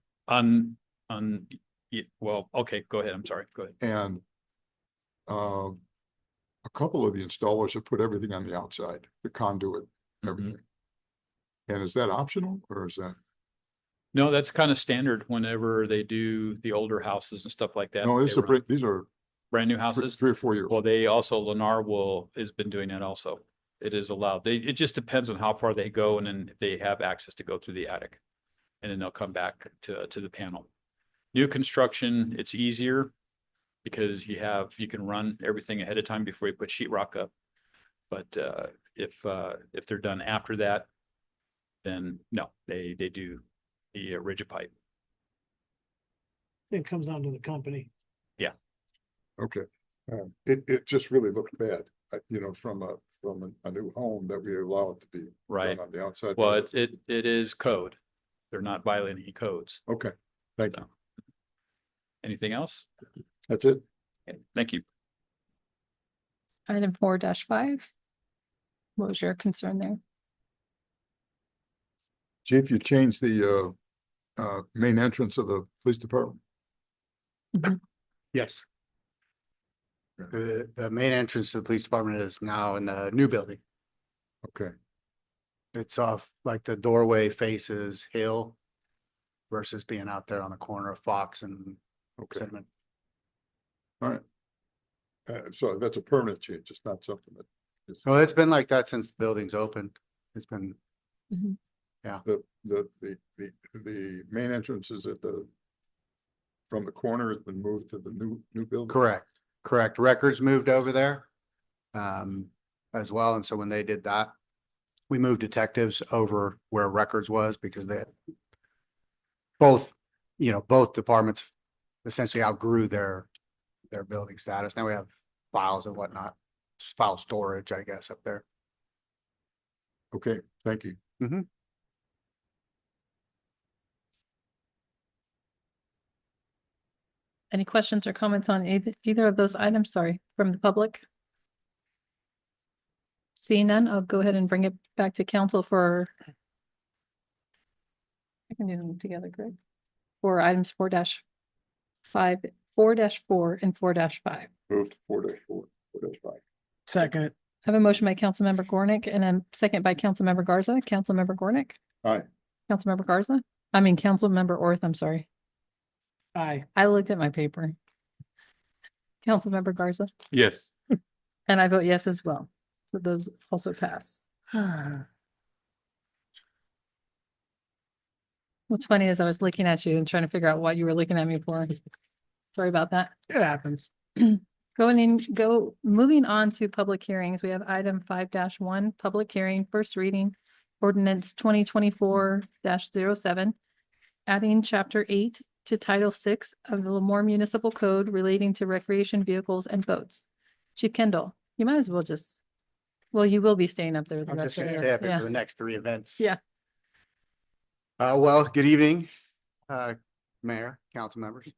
Well, okay, go ahead. I'm sorry. Go ahead. And a couple of the installers have put everything on the outside, the conduit, everything. And is that optional or is that? No, that's kind of standard whenever they do the older houses and stuff like that. No, They run these are brand new houses. 3 or 4 years. Well, they also, Lennar has been doing that also. It is allowed. It just depends on how far they go and then if they have access to go through the attic. And then they'll come back to the panel. New construction, it's easier because you can run everything ahead of time before you put sheetrock up. But if they're done after that, then no, they do the rigid pipe. It comes down to the company. Okay. It just really looked bad, from a new home that we allow it to be Right. done on the outside. Well, it is code. They're not violating any codes. Okay, thank you. Anything else? That's it. Okay, thank you. Item 4-5. What was your concern there? Chief, you changed the main entrance of the police department? Yes. The main entrance to the police department is now in the new building. Okay, It's off, like the doorway faces Hill versus being out there on the corner of Fox and okay, Cinnamon. all right. So that's a permanent change. It's not something that. Well, it's been like that since the building's opened. It's been, The main entrance is from the corner has been moved to the new building? correct. Records moved over there as well. And so when they did that, we moved detectives over where records was because both departments essentially outgrew their building status. Now we have files and whatnot, file storage, I guess, up there. Okay, thank you. Any questions or comments on either of those items? Sorry, from the public? Seeing none, I'll go ahead and bring it back to council for. I can do them together, correct? For items 4-5, 4-4 and 4-5. Moved to 4-4, 4-5. Second, I have a motion by Councilmember Gornick and a second by Councilmember Garza. Councilmember Gornick? Aye. Councilmember Councilmember Orth, I'm sorry. aye. I looked at my paper. Councilmember Garza, Yes. and I vote yes as well. So those also pass. What's funny is I was looking at you and trying to figure out what you were looking at me for. Sorry about that. It happens. Moving on to public hearings, we have item 5-1, public hearing, first reading, ordinance 2024-07, adding chapter 8 to title 6 of the Lemoore Municipal Code relating to recreation vehicles and boats. Chief Kendall, you might as well you will be staying up there. I'm just gonna stay up here for the next 3 events. Yeah. Well, good evening, Mayor, council members.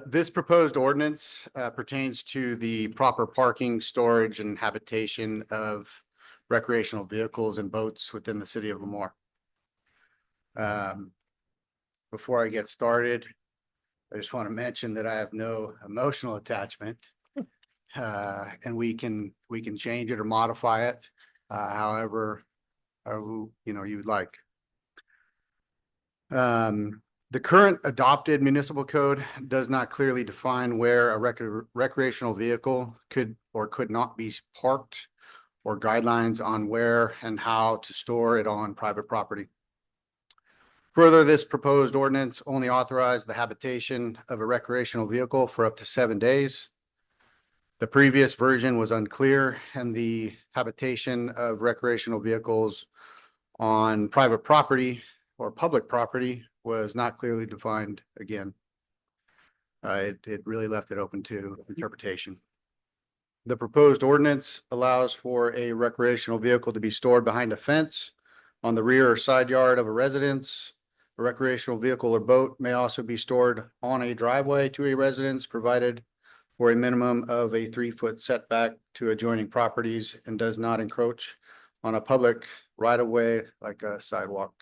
This proposed ordinance pertains to the proper parking, storage, and habitation of recreational vehicles and boats within the city of Lemoore. Before I get started, I just want to mention that I have no emotional attachment. And we can change it or modify it, however, you would like. The current adopted municipal code does not clearly define where a recreational vehicle could or could not be parked, or guidelines on where and how to store it on private property. Further, this proposed ordinance only authorized the habitation of a recreational vehicle for up to 7 days. The previous version was unclear, and the habitation of recreational vehicles on private property or public property was not clearly defined again. It really left it open to interpretation. The proposed ordinance allows for a recreational vehicle to be stored behind a fence on the rear or side yard of a residence. A recreational vehicle or boat may also be stored on a driveway to a residence, provided for a minimum of a 3-foot setback to adjoining properties and does not encroach on a public right-of-way like a sidewalk,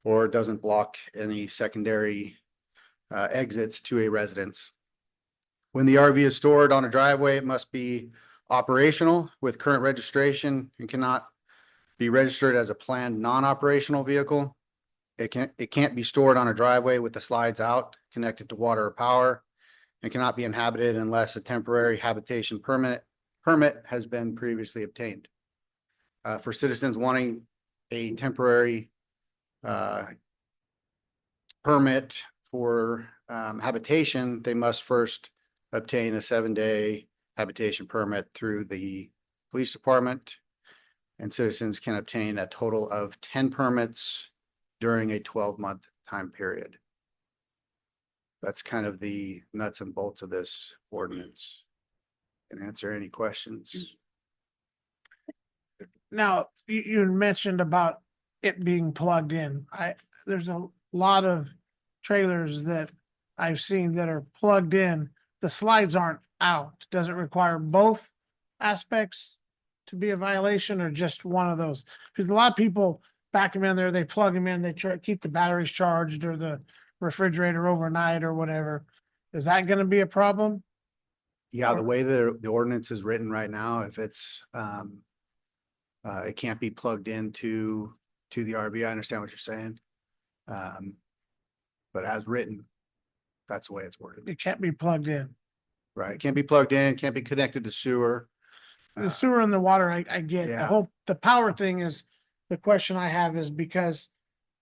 or doesn't block any secondary exits to a residence. When the RV is stored on a driveway, it must be operational with current registration and cannot be registered as a planned non-operational vehicle. It can't be stored on a driveway with the slides out, connected to water or power, and cannot be inhabited unless a temporary habitation permit has been previously obtained. For citizens wanting a temporary permit for habitation, they must first obtain a 7-day habitation permit through the police department, and citizens can obtain a total of 10 permits during a 12-month time period. That's kind of the nuts and bolts of this ordinance. Can answer any questions. Now, you had mentioned about it being plugged in. There's a lot of trailers that I've seen that are plugged in. The slides aren't out. Does it require both aspects to be a violation, or just one of those? Because a lot of people back them in there, they plug them in, they keep the batteries charged or the refrigerator overnight or whatever. Is that going to be a problem? Yeah, the way the ordinance is written right now, if it's it can't be plugged into the RV. I understand what you're saying. But as written, that's the way it's worded. It can't be plugged in. Right. It can't be plugged in, can't be connected to sewer. The sewer and the water, I get. Yeah. The power thing is, the question I have is because,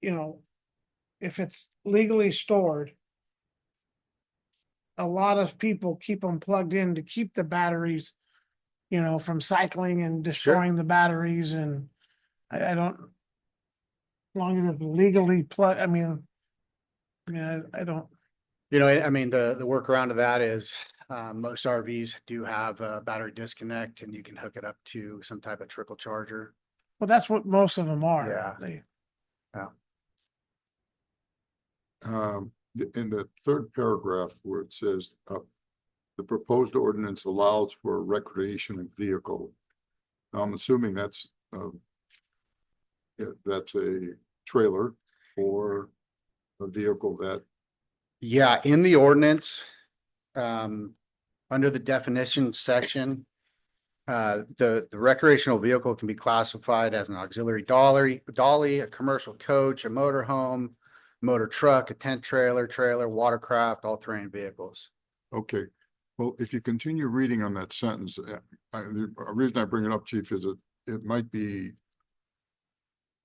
if it's legally stored, a lot of people keep them plugged in to keep the batteries, from cycling and destroying the batteries, and I don't, as long as it's legally plugged, I mean, yeah, I don't. I mean, the workaround to that is most RVs do have a battery disconnect, and you can hook it up to some type of trickle charger. Well, that's what most of them are. Yeah. In the third paragraph where it says, the proposed ordinance allows for a recreational vehicle. Now, I'm assuming that's a trailer or a vehicle that. Yeah, in the ordinance, under the definition section, the recreational vehicle can be classified as an auxiliary dolly, a commercial coach, a motorhome, motor truck, a tent trailer, watercraft, all-terrain vehicles. Okay, well, if you continue reading on that sentence, the reason I bring it up, Chief, is it might be.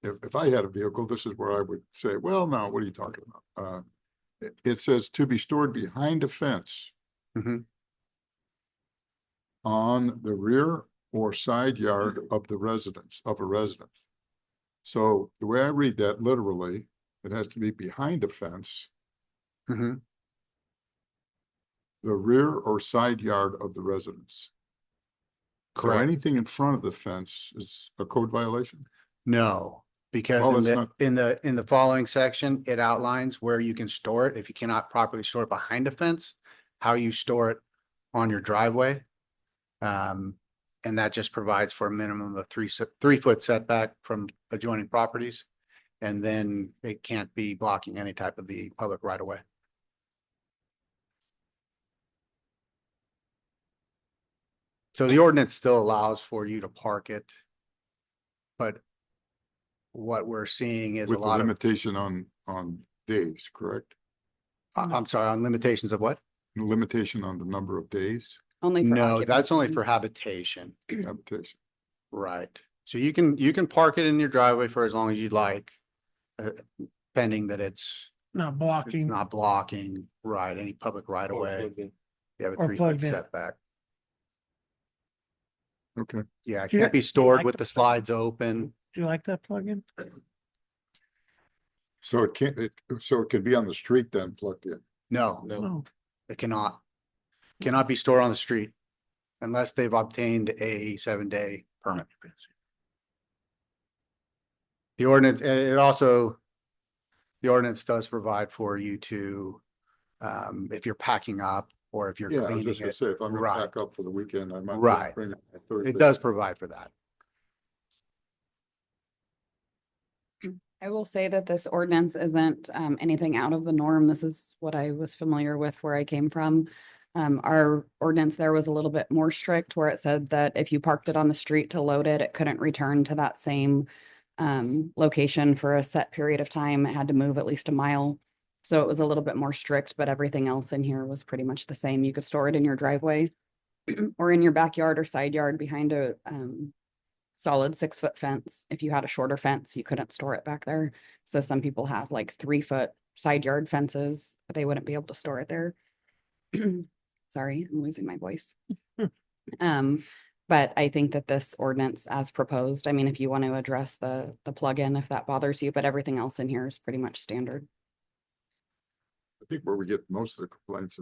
If I had a vehicle, this is where I would say, well, now, what are you talking about? It says to be stored behind a fence. Mhm. On the rear or side yard of a residence. So the way I read that literally, it has to be behind a fence. Mhm. The rear or side yard of the residence. So Correct. anything in front of the fence is a code violation? No, Because Well, in it's the, not- in the following section, it outlines where you can store it. If you cannot properly store it behind a fence, how you store it on your driveway. And that just provides for a minimum of 3 foot setback from adjoining properties. And then it can't be blocking any type of the public right of way. So the ordinance still allows for you to park it. But what we're seeing is a With the lot of, limitation on days, correct? I'm sorry, on limitations of what? Limitation on the number of days Only for No, that's only occupancy. for habitation. habitation. Right. So you can park it in your driveway for as long as you'd like. Pending that it's Not it's blocking. not blocking, right, any public right of way. You have a Or 3 foot plugged in. setback. Okay. Yeah, it Do you- can't be do you stored like with the the slides open. Do you like that plugin? So it can't, so it could be on the street then plugged in. No, No. it cannot be stored on the street unless they've obtained a 7-day permit. The ordinance, the ordinance does provide for you to, if you're packing up or if you're Yeah, I was cleaning just gonna it. say, if I'm gonna Right. pack up for the weekend, I might. as well Right. bring it on Thursday. It does provide for that. I will say that this ordinance isn't anything out of the norm. This is what I was familiar with where I came from. Our ordinance there was a little bit more strict where it said that if you parked it on the street to load it, it couldn't return to that same location for a set period of time. It had to move at least a mile. So it was a little bit more strict, but everything else in here was pretty much the same. You could store it in your driveway or in your backyard or side yard behind a solid 6 foot fence. If you had a shorter fence, you couldn't store it back there. So some people have like 3 foot side yard fences, but they wouldn't be able to store it there. Sorry, I'm losing my voice. But I think that this ordinance as proposed, I mean, if you want to address the plug-in, if that bothers you, but everything else in here is pretty much standard. I think where we get most of the complaints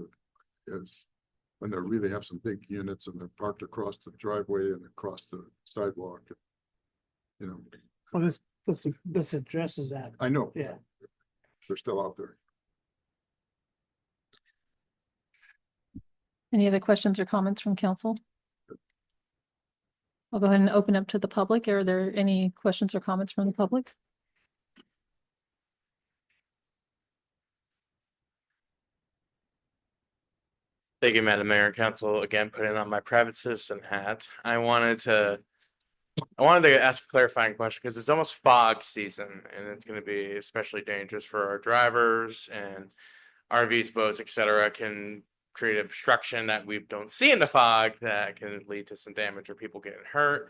is when they really have some big units and they're parked across the driveway and across the sidewalk. You know, Well, this addresses that. I know. Yeah. They're still out there. Any other questions or comments from council? I'll go ahead and open up to the public. Are there any questions or comments from the public? Thank you, Madam Mayor and Council. Again, putting on my private citizen hat. I wanted to ask a clarifying question because it's almost fog season and it's going to be especially dangerous for our drivers and RVs, boats, etc. Can create obstruction that we don't see in the fog that can lead to some damage or people getting hurt.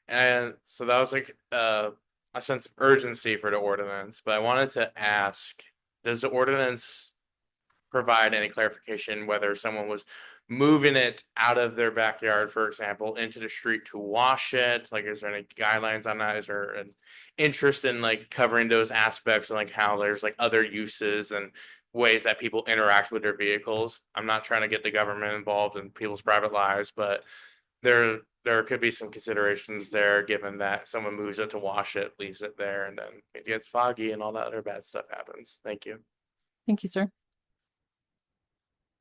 And so that was like a sense of urgency for the ordinance. But I wanted to ask, does the ordinance provide any clarification whether someone was moving it out of their backyard, for example, into the street to wash it? Like, is there any guidelines on that? Is there an interest in like covering those aspects and like how there's like other uses and ways that people interact with their vehicles? I'm not trying to get the government involved in people's private lives, but there could be some considerations there, given that someone moves it to wash it, leaves it there, and then it gets foggy and all that other bad stuff happens. Thank you. Thank you, sir.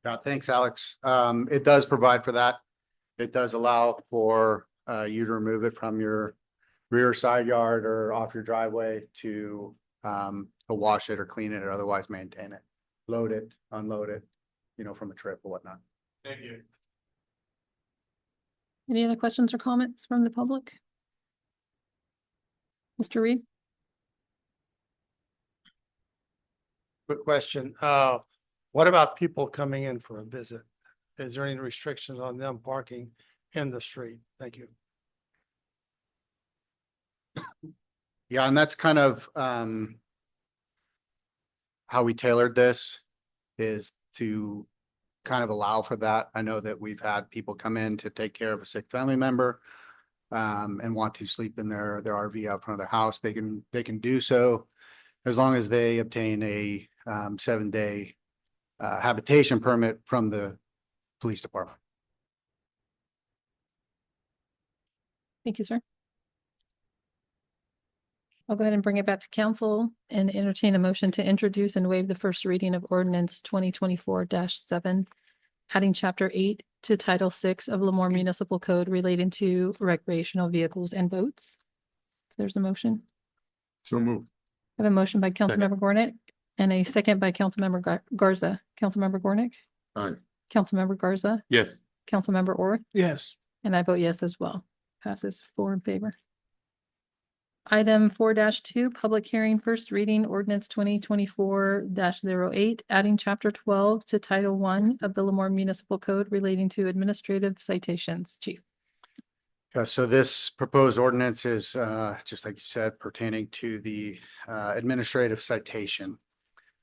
Yeah, thanks, Alex. It does provide for that. It does allow for you to remove it from your rear side yard or off your driveway to wash it or clean it or otherwise maintain it, load it, unload it, from a trip or whatnot. Thank you. Any other questions or comments from the public? Mr. Reed? Quick question. What about people coming in for a visit? Is there any restrictions on them parking in the street? Thank you. Yeah, and that's kind of how we tailored this is to kind of allow for that. I know that we've had people come in to take care of a sick family member and want to sleep in their RV out front of their house. They can do so as long as they obtain a 7-day habitation permit from the police department. Thank you, sir. I'll go ahead and bring it back to council and entertain a motion to introduce and waive the first reading of ordinance 2024-7, adding chapter 8 to title 6 of Lemoore Municipal Code relating to recreational vehicles and boats. There's a motion. So moved. I have a motion by Second. Councilmember Gornick and a second by Councilmember Garza. Councilmember Gornick, Aye. Councilmember Garza, Yes. Councilmember Orth, Yes. and I vote yes as well. Passes 4 in favor. Item 4-2, public hearing, first reading ordinance 2024-08, adding chapter 12 to title 1 of the Lemoore Municipal Code relating to administrative citations. Chief. So this proposed ordinance is, just like you said, pertaining to the administrative citation.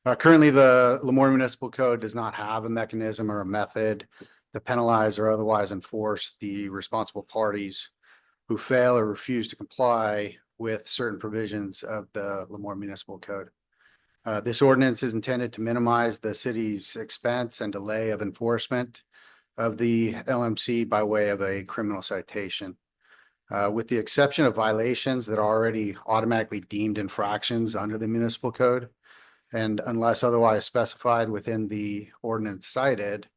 Currently, the Lemoore Municipal Code does not have a mechanism or a method to penalize or otherwise enforce the responsible parties who fail or refuse to comply with certain provisions of the Lemoore Municipal Code. This ordinance is intended to minimize the city's expense and delay of enforcement of the LMC by way of a criminal citation. With the exception of violations that are already automatically deemed infractions under the municipal code, and unless otherwise specified within the ordinance cited,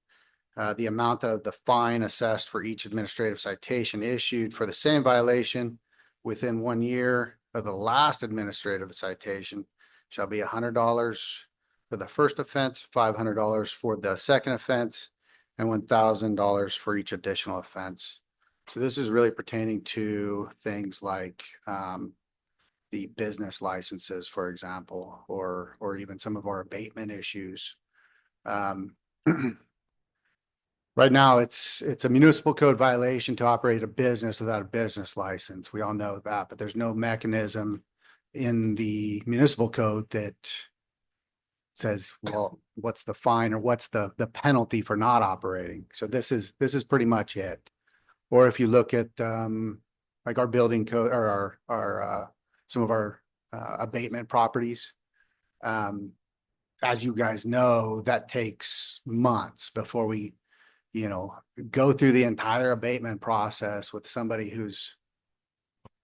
the amount of the fine assessed for each administrative citation issued for the same violation within 1 year of the last administrative citation shall be $100 for the first offense, $500 for the second offense, and $1,000 for each additional offense. So this is really pertaining to things like the business licenses, for example, or even some of our abatement issues. Right now, it's a municipal code violation to operate a business without a business license. We all know that, but there's no mechanism in the municipal code that says, well, what's the fine or what's the penalty for not operating? So this is pretty much it. Or if you look at like our building code or our some of our abatement properties, as you guys know, that takes months before we, go through the entire abatement process with somebody who's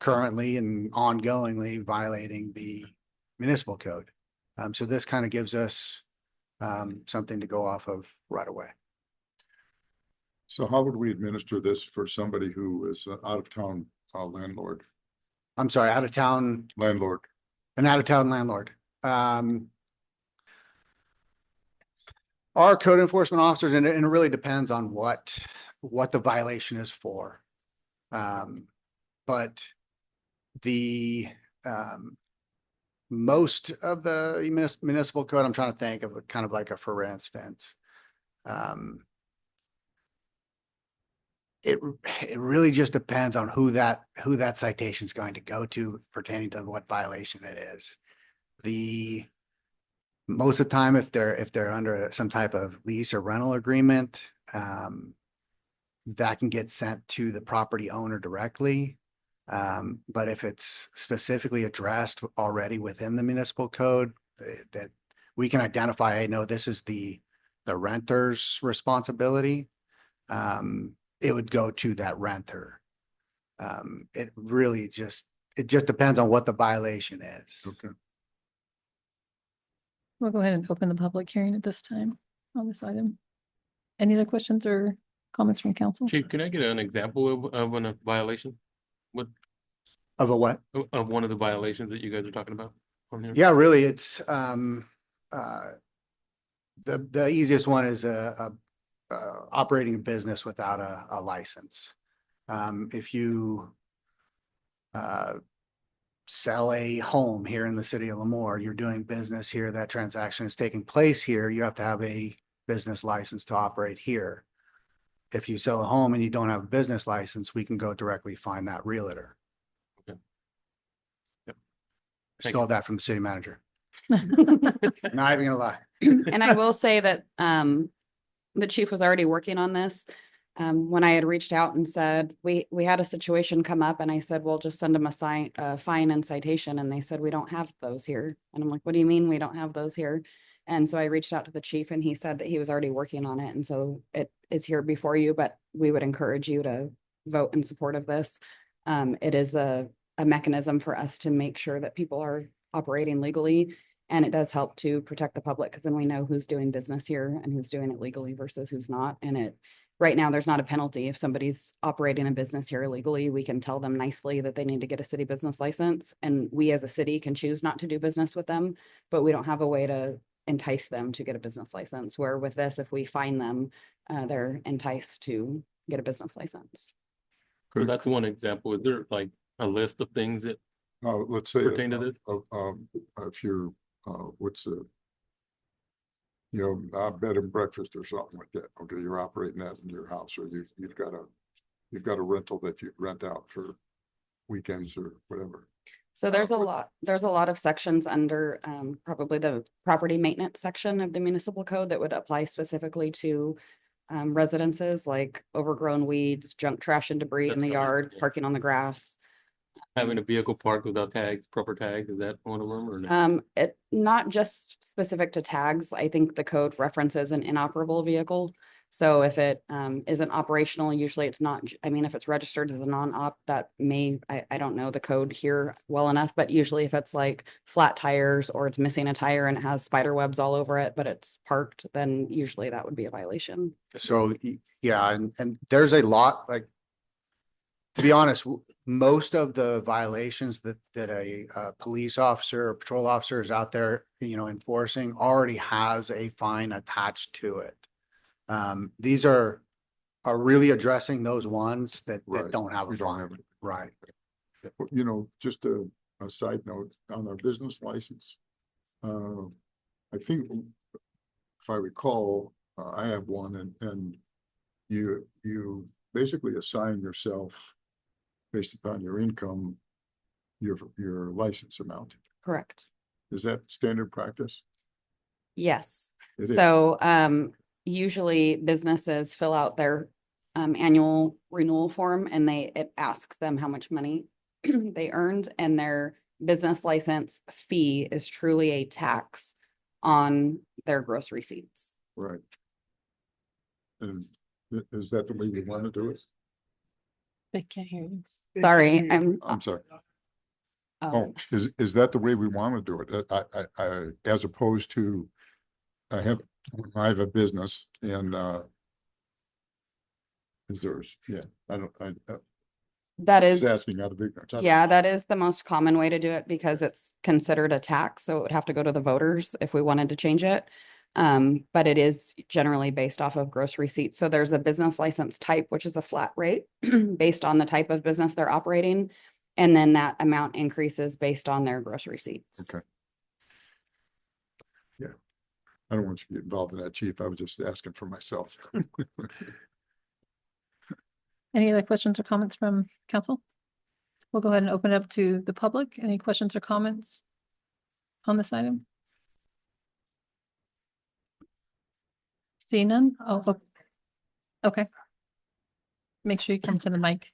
currently and ongoingly violating the municipal code. So this kind of gives us something to go off of right away. So how would we administer this for somebody who is out of town landlord? I'm sorry, out of town, Landlord. an out of town landlord. Our code enforcement officers, and it really depends on what the violation is for. But the most of the municipal code, I'm trying to think of kind of like a for instance. It really just depends on who that citation is going to go to pertaining to what violation it is. Most of the time, if they're under some type of lease or rental agreement, that can get sent to the property owner directly. But if it's specifically addressed already within the municipal code, that we can identify, hey, no, this is the renter's responsibility. It would go to that renter. It really just depends on what the violation is. Okay. We'll go ahead and open the public hearing at this time on this item. Any other questions or comments from council? Chief, can I get an example of a violation? What? Of a what? Of one of the violations that you guys are talking about on here? Yeah, really, it's the easiest one is operating a business without a license. If you sell a home here in the city of Lemoore, you're doing business here, that transaction is taking place here, you have to have a business license to operate here. If you sell a home and you don't have a business license, we can go directly find that realtor. Okay. Yep. Stole that from the city manager. Not even gonna lie. And I will say that the chief was already working on this. When I had reached out and said, we had a situation come up, and I said, well, just send them a fine and citation. And they said, we don't have those here. And I'm like, what do you mean we don't have those here? And so I reached out to the chief, and he said that he was already working on it. And so it is here before you, but we would encourage you to vote in support of this. It is a a mechanism for us to make sure that people are operating legally. And it does help to protect the public because then we know who's doing business here and who's doing it legally versus who's not. And right now, there's not a penalty. If somebody's operating a business here illegally, we can tell them nicely that they need to get a city business license. And we as a city can choose not to do business with them, but we don't have a way to entice them to get a business license. Where with this, if we find them, they're enticed to get a business license. So that's one example. Is there like a list of things that Let's say, pertain to this? if you're, what's the, bed and breakfast or something like that. Okay, you're operating that in your house, or you've got a rental that you rent out for weekends or whatever. So there's a lot of sections under probably the property maintenance section of the municipal code that would apply specifically to residences, like overgrown weeds, junk, trash and debris in the yard, parking on the grass. Having a vehicle parked without tags, proper tags, is that one of them or no? It not just specific to tags. I think the code references an inoperable vehicle. So if it isn't operational, usually it's not, I mean, if it's registered as a non-op, that may, I don't know the code here well enough, but usually if it's like flat tires or it's missing a tire and it has spider webs all over it, but it's parked, then usually that would be a violation. So, yeah, and there's a lot, like, to be honest, most of the violations that a police officer or patrol officer is out there, enforcing already has a fine attached to it. These are really addressing those ones that don't have a fine. Right. Just a side note on our business license. I think if I recall, I have one and you basically assign yourself based upon your income, your license amount. Correct. Is that standard practice? Yes. It is. So usually businesses fill out their annual renewal form and it asks them how much money they earned, and their business license fee is truly a tax on their gross receipts. Right. And is that the way we want to do it? They can't hear you. Sorry, I'm sorry. Oh, is that the way we want to do it? I as opposed to, I have a business and is theirs? Yeah, that is just asking out of ignorance. Yeah, that is the most common way to do it because it's considered a tax. So it would have to go to the voters if we wanted to change it. But it is generally based off of gross receipts. So there's a business license type, which is a flat rate based on the type of business they're operating. And then that amount increases based on their gross receipts. Okay. Yeah. I don't want you to get involved in that, Chief. I was just asking for myself. Any other questions or comments from council? We'll go ahead and open it up to the public. Any questions or comments on this item? See none? Oh, okay. Make sure you come to the mic.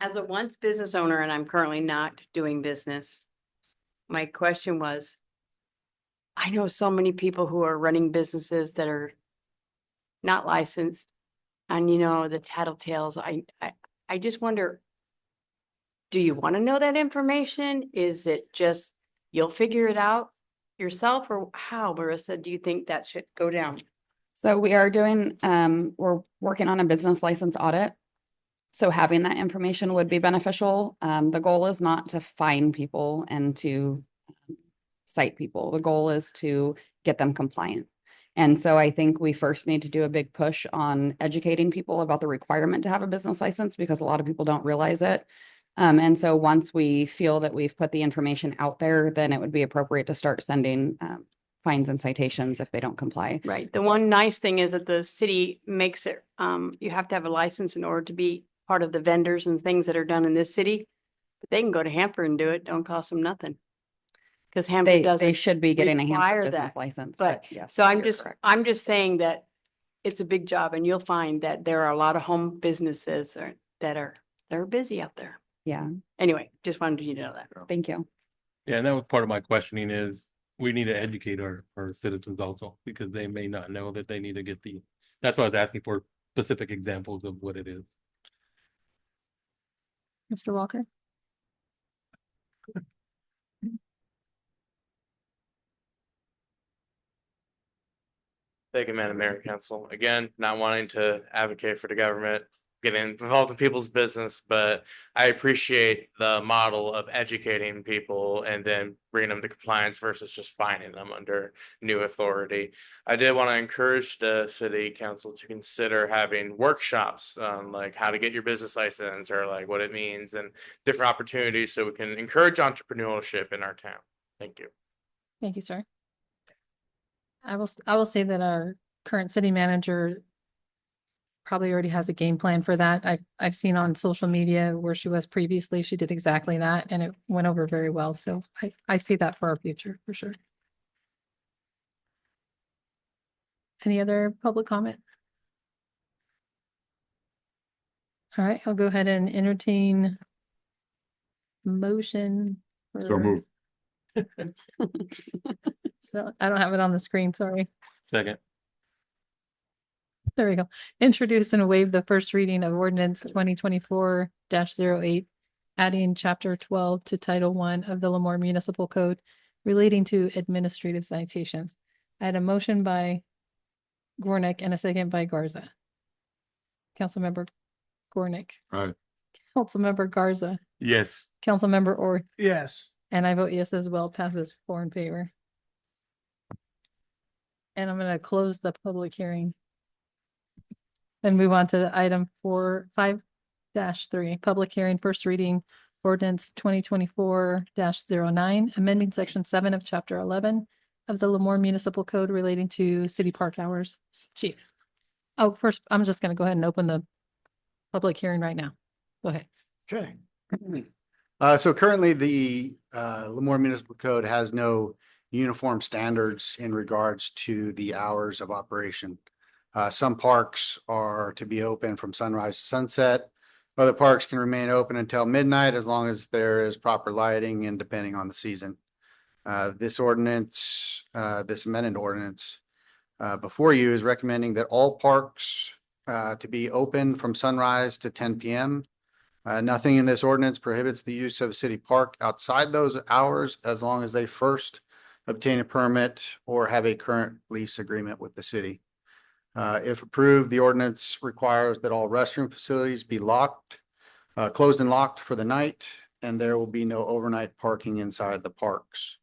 As a once business owner, and I'm currently not doing business, my question was, I know so many people who are running businesses that are not licensed. And the tattletales, I just wonder, do you want to know that information? Is it just, you'll figure it out yourself, or how, Marissa, do you think that should go down? So we are doing, we're working on a business license audit. So having that information would be beneficial. The goal is not to fine people and to cite people. The goal is to get them compliant. And so I think we first need to do a big push on educating people about the requirement to have a business license because a lot of people don't realize it. And so once we feel that we've put the information out there, then it would be appropriate to start sending fines and citations if they don't comply. Right. The one nice thing is that the city makes it, you have to have a license in order to be part of the vendors and things that are done in this city. But they can go to Hanford and do it. Don't cost them nothing. Because Hanford doesn't. They should be getting a require Hanford business that. license. But yes, so you're correct. I'm just saying that it's a big job, and you'll find that there are a lot of home businesses that are busy out there. Yeah. Anyway, just wanted you to know that. Thank you. Yeah, and that was part of my questioning is we need to educate our citizens also because they may not know that they need to get that's why I was asking for specific examples of what it is. Mr. Walker? Thank you, Madam Mayor and Council. Again, not wanting to advocate for the government getting involved in people's business, but I appreciate the model of educating people and then bringing them to compliance versus just fining them under new authority. I did want to encourage the city council to consider having workshops on like how to get your business license or like what it means and different opportunities so we can encourage entrepreneurship in our town. Thank you. Thank you, sir. I will say that our current city manager probably already has a game plan for that. I've seen on social media where she was previously, she did exactly that and it went over very well. So I see that for our future for sure. Any other public comment? All right, I'll go ahead and entertain motion. So move. So I don't have it on the screen, sorry. Second. There we go. Introduce and waive the first reading of ordinance 2024-08, adding chapter 12 to title 1 of the Lemoore Municipal Code relating to administrative citations. I had a motion by Gornick and a second by Garza. Councilmember Gornick, Aye. Councilmember Garza, Yes. Councilmember Orth, Yes. and I vote yes as well, passes 4 in favor. And I'm gonna close the public hearing. And move on to item 5-3, public hearing, first reading, ordinance 2024-09, amending section 7 of chapter 11 of the Lemoore Municipal Code relating to city park hours. Chief. Oh, first, I'm just gonna go ahead and open the public hearing right now. Go ahead. Okay. So currently the Lemoore Municipal Code has no uniform standards in regards to the hours of operation. Some parks are to be open from sunrise to sunset. Other parks can remain open until midnight as long as there is proper lighting and depending on the season. This ordinance, this amended ordinance before you is recommending that all parks to be open from sunrise to 10 p.m. Nothing in this ordinance prohibits the use of a city park outside those hours as long as they first obtain a permit or have a current lease agreement with the city. If approved, the ordinance requires that all restroom facilities be closed and locked for the night, and there will be no overnight parking inside the parks.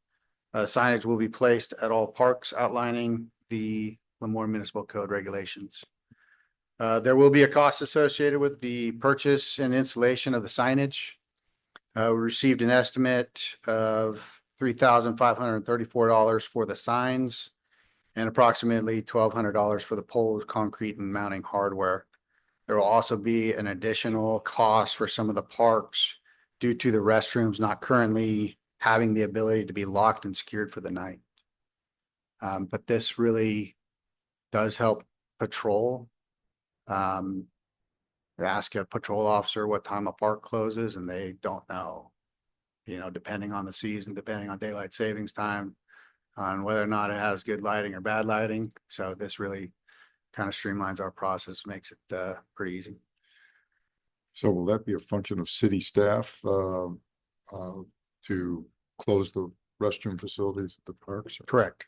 Signage will be placed at all parks outlining the Lemoore Municipal Code regulations. There will be a cost associated with the purchase and installation of the signage. We received an estimate of $3,534 for the signs and approximately $1,200 for the poles, concrete, and mounting hardware. There will also be an additional cost for some of the parks due to the restrooms not currently having the ability to be locked and secured for the night. But this really does help patrol. Ask a patrol officer what time a park closes and they don't know, depending on the season, depending on daylight savings time, on whether or not it has good lighting or bad lighting. So this really kind of streamlines our process, makes it pretty easy. So will that be a function of city staff to close the restroom facilities at the parks? Correct.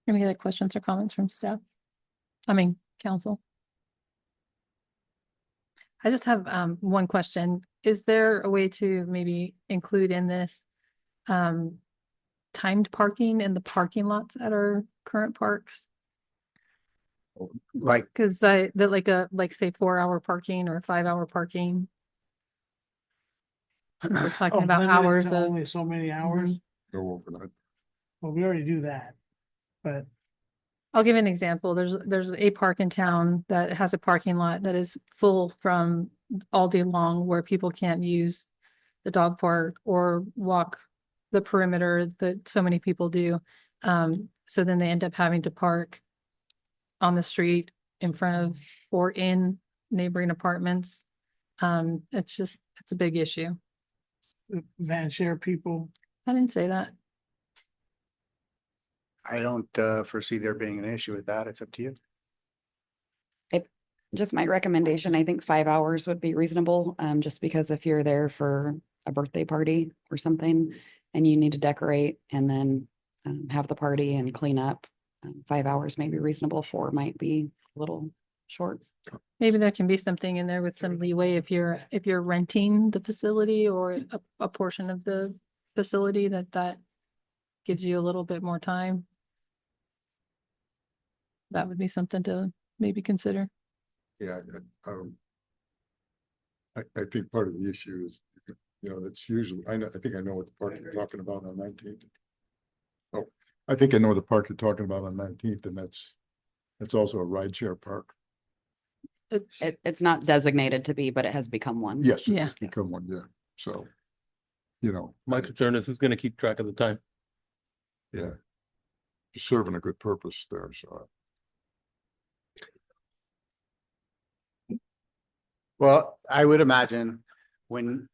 Any other questions or comments from staff? Council? I just have one question. Is there a way to maybe include in this timed parking in the parking lots at our current parks? Like, Cause like say 4-hour parking or 5-hour parking. Since we're talking about limited hours to of, only so many hours. No overnight. Well, we already do that, but I'll give an example. There's a park in town that has a parking lot that is full from all day long where people can't use the dog park or walk the perimeter that so many people do. So then they end up having to park on the street in front of or in neighboring apartments. It's a big issue. the van share people, I didn't say that. I don't foresee there being an issue with that. It's up to you. Just my recommendation, I think 5 hours would be reasonable, just because if you're there for a birthday party or something and you need to decorate and then have the party and clean up, 5 hours may be reasonable, 4 might be a little short. Maybe there can be something in there with some leeway if you're renting the facility or a portion of the facility that gives you a little bit more time. That would be something to maybe consider. Yeah, I think part of the issue is, it's usually, I think I know what the park you're talking about on 19th. Oh, I think I know the park you're talking about on 19th, and that's also a rideshare park. It's not designated to be, but it has become one. Yes. Yeah. It's become one, yeah, so, My concern is who's gonna keep track of the time. yeah. You're serving a good purpose there, so. Well, I would imagine when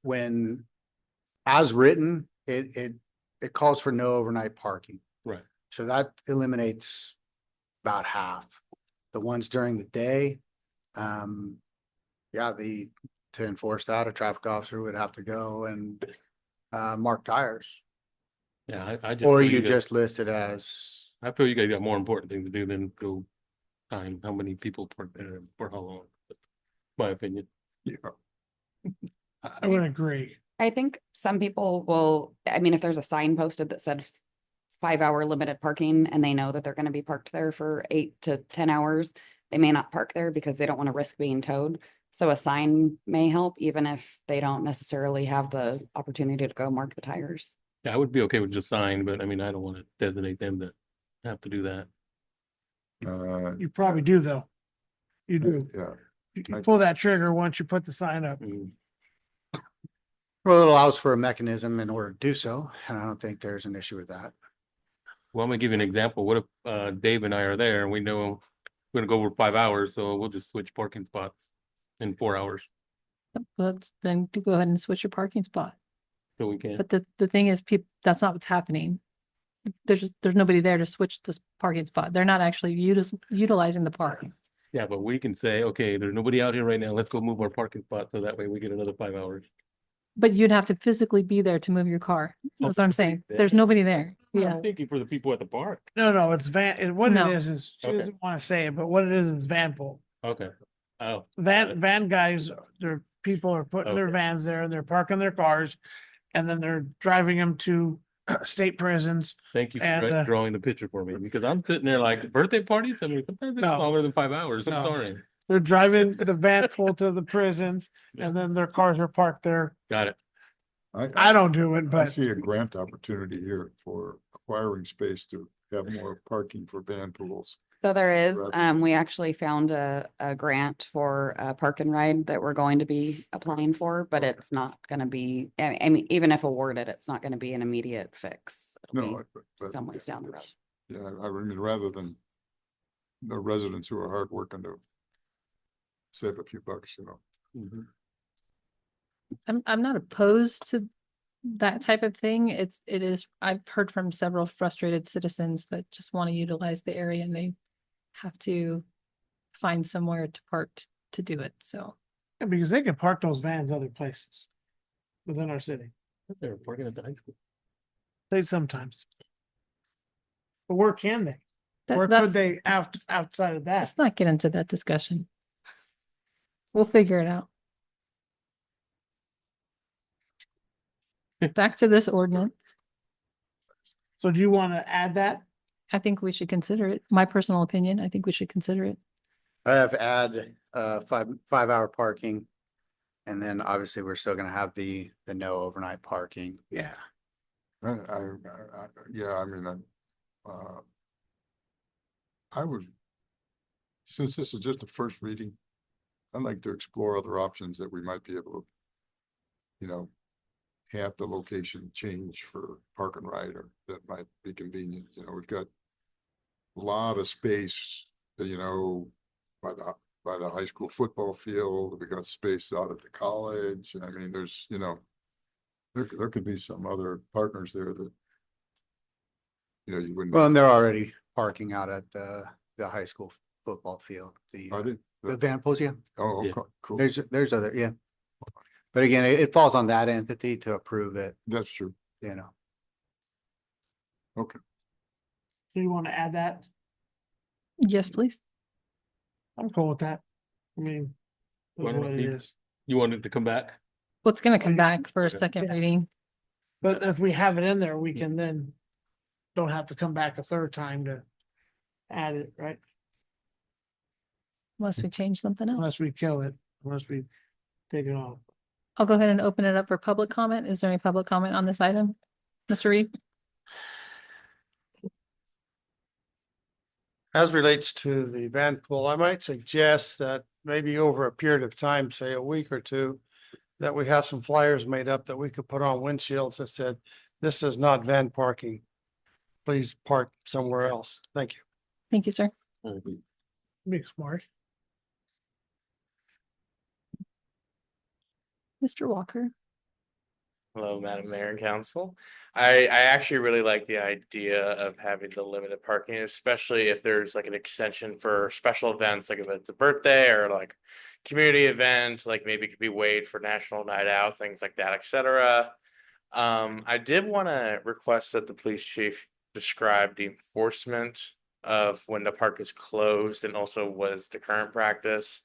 as written, it calls for no overnight parking. Right. So that eliminates about half. The ones during the day, yeah, to enforce that, a traffic officer would have to go and mark tires. Yeah, I just. Or feel you guys- just list it as, I feel you guys got more important things to do than go time, how many people park there for how long. My opinion. Yeah. I would agree. I think some people will, I mean, if there's a sign posted that said 5 hour limited parking and they know that they're gonna be parked there for 8 to 10 hours, they may not park there because they don't want to risk being towed. So a sign may help, even if they don't necessarily have the opportunity to go mark the tires. Yeah, I would be okay with just sign, but I mean, I don't want to designate them to have to do that. You probably do though. You do. Yeah. You pull that trigger once you put the sign up. well, it allows for a mechanism in order to do so, and I don't think there's an issue with that. Well, I'm gonna give you an example. What if Dave and I are there and we know we're gonna go over 5 hours, so we'll just switch parking spots in 4 hours, Then to go ahead and switch your parking spot. so we can. But the thing is, that's not what's happening. There's nobody there to switch this parking spot. They're not actually utilizing the park. Yeah, but we can say, okay, there's nobody out here right now. Let's go move our parking spot so that way we get another 5 hours. But you'd have to physically be there to move your car. That's what I'm saying. There's nobody there. Yeah. I'm thinking for the people at the park. No, it's what No. it is she Okay. doesn't want to say it, but what it is van pull. Okay. Oh, Van guys, their people are putting their Okay. vans there and they're parking their cars. And then they're driving them to state prisons. thank you for And, drawing the picture for me, because I'm sitting there like birthday parties. I mean, sometimes it's No. longer than 5 hours. I'm No. sorry. They're driving the van pull to the prisons and then their cars are parked there. Got it. I don't do it, I but see a grant opportunity here for acquiring space to have more parking for van pools. So there is, Right. we actually found a grant for a park and ride that we're going to be applying for, but it's not gonna be, I mean, even if awarded, it's not gonna be an immediate fix. It'll No, be but some ways down the road. yeah, I mean, rather than the residents who are hardworking to save a few bucks, Mhm. I'm not opposed to that type of thing. It is, I've heard from several frustrated citizens that just want to utilize the area and they have to find somewhere to park to do it. So yeah, because they can park those vans other places within our city. They're parking at the high school. They sometimes. But where can they? that- Where could that's, they outside of that? let's not get into that discussion. We'll figure it out. Back to this ordinance. So do you want to add that? I think we should consider it. My personal opinion, I think we should consider it. I have add 5 hour parking. And then obviously we're still gonna have the no overnight parking. Yeah. yeah, I mean, I would, since this is just a first reading, I'd like to explore other options that we might be able to, have the location change for park and ride, or that might be convenient. We've got a lot of space, by the high school football field. We got space out at the college. I mean, there's, there could be some other partners there that You know, you wouldn't. Well, and they're already parking out at the high school football field, Are they? the van pools, yeah. Oh, Yeah. okay, cool. There's other, yeah. But again, it falls on that entity to approve it, That's true. you know. Okay. Do you want to add that? Yes, please. I'm cool with that. I mean, Why is don't what it we- is. You want it to come back? What's gonna come back for a second Yeah. reading? But if we have it in there, we can then don't have to come back a third time to add it, right? Unless we change something else. Unless we kill it, unless we take it off. I'll go ahead and open it up for public comment. Is there any public comment on this item? Mr. Reed? As relates to the van pool, I might suggest that maybe over a period of time, say a week or two, that we have some flyers made up that we could put on windshields that said, this is not van parking. Please park somewhere else. Thank you. Thank you, sir. Be smart. Mr. Walker? Hello, Madam Mayor and Council. I actually really like the idea of having the limited parking, especially if there's like an extension for special events, like if it's a birthday or like community event, like maybe it could be waived for National Night Out, things like that, etc. I did want to request that the police chief describe the enforcement of when the park is closed and also what is the current practice.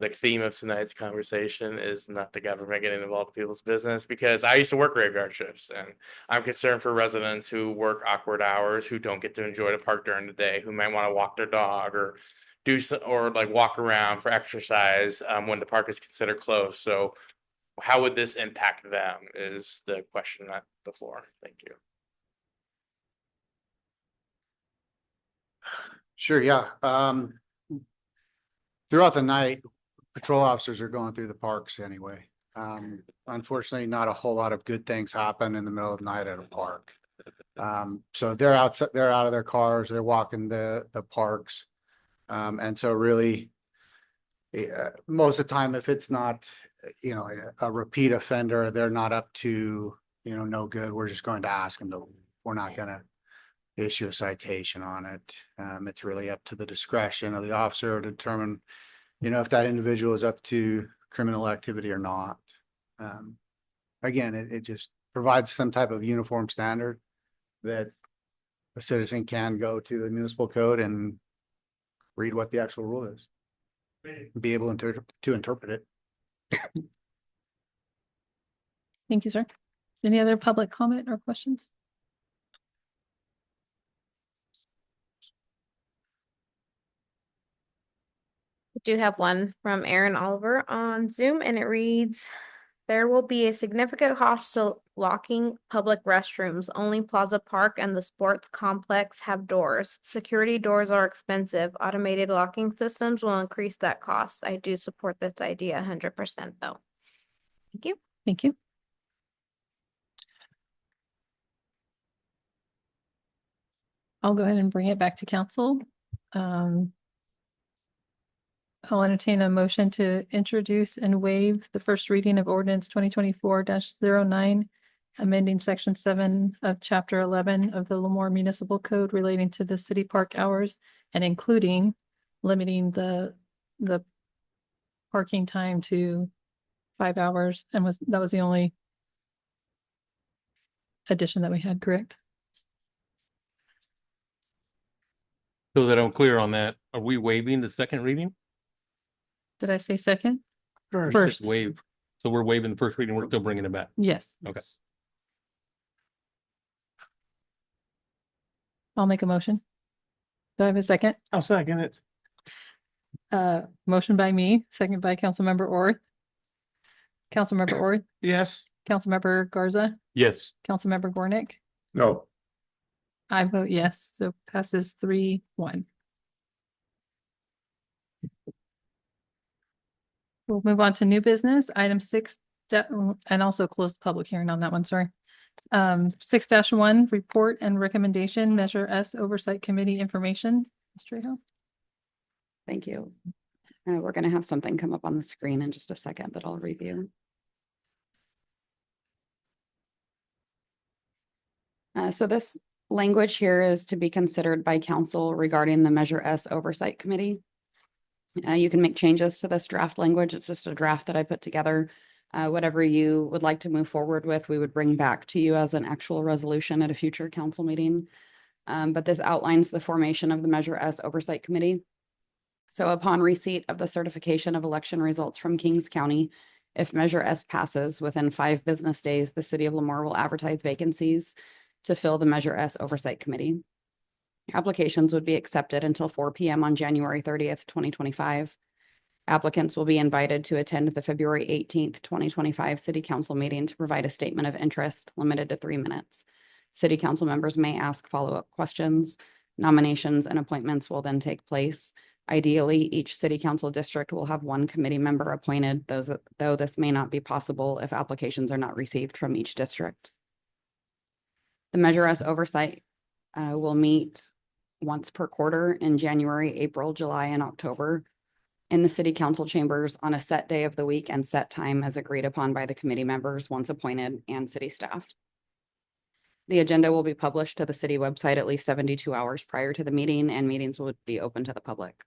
The theme of tonight's conversation is not the government getting involved in people's business, because I used to work graveyard shifts and I'm concerned for residents who work awkward hours, who don't get to enjoy the park during the day, who might want to walk their dog or or like walk around for exercise when the park is considered closed. So how would this impact them is the question at the floor. Thank you. Sure, yeah. Throughout the night, patrol officers are going through the parks anyway. Unfortunately, not a whole lot of good things happen in the middle of the night at a park. So they're outside, they're out of their cars, they're walking the parks. And so really, most of the time, if it's not, you know, a repeat offender, they're not up to, you know, no good. We're just going to ask them to, we're not gonna issue a citation on it. It's really up to the discretion of the officer to determine, you know, if that individual is up to criminal activity or not. Again, it just provides some type of uniform standard that a citizen can go to the municipal code and read what the actual rule is. Be able to interpret it. Thank you, sir. Any other public comment or questions? We do have one from Aaron Oliver on Zoom, and it reads, there will be a significant cost to locking public restrooms. Only Plaza Park and the sports complex have doors. Security doors are expensive. Automated locking systems will increase that cost. I do support this idea 100% though. Thank you. Thank you. I'll go ahead and bring it back to council. I'll entertain a motion to introduce and waive the first reading of ordinance 2024-09, amending section 7 of chapter 11 of the Lemoore Municipal Code relating to the city park hours and including limiting the parking time to 5 hours, and that was the only addition that we had, correct? So that I'm clear on that, are we waiving the second reading? Did I say second? First. First, Waive. So we're waiving the first reading, we're still bringing it back. yes. Okay. I'll make a motion. Do I have a second? I'll second it. Motion by me, second by Councilmember Orth. Councilmember Orth, Yes. Councilmember Garza, Yes. Councilmember Gornick. No. I vote yes, so passes 3-1. We'll move on to new business, item 6, and also close the public hearing on that one, sorry. 6-1, report and recommendation, Measure S Oversight Committee information. Mr. Trejo. Thank you. We're going to have something come up on the screen in just a second that I'll review. So this Language here is to be considered by council regarding the Measure S Oversight Committee. You can make changes to this draft language. It's just a draft that I put together. Whatever you would like to move forward with, we would bring back to you as an actual resolution at a future council meeting. But this outlines the formation of the Measure S Oversight Committee. So upon receipt of the certification of election results from Kings County, if Measure S passes within 5 business days, the city of Lemoore will advertise vacancies to fill the Measure S Oversight Committee. Applications would be accepted until 4 p.m. on January 30th, 2025. Applicants will be invited to attend the February 18th, 2025 City Council meeting to provide a statement of interest limited to 3 minutes. City Council members may ask follow-up questions. Nominations and appointments will then take place. Ideally, each City Council district will have 1 committee member appointed, though this may not be possible if applications are not received from each district. The Measure S Oversight will meet once per quarter in January, April, July, and October in the city council chambers on a set day of the week and set time as agreed upon by the committee members once appointed and city staff. The agenda will be published to the city website at least 72 hours prior to the meeting, and meetings will be open to the public.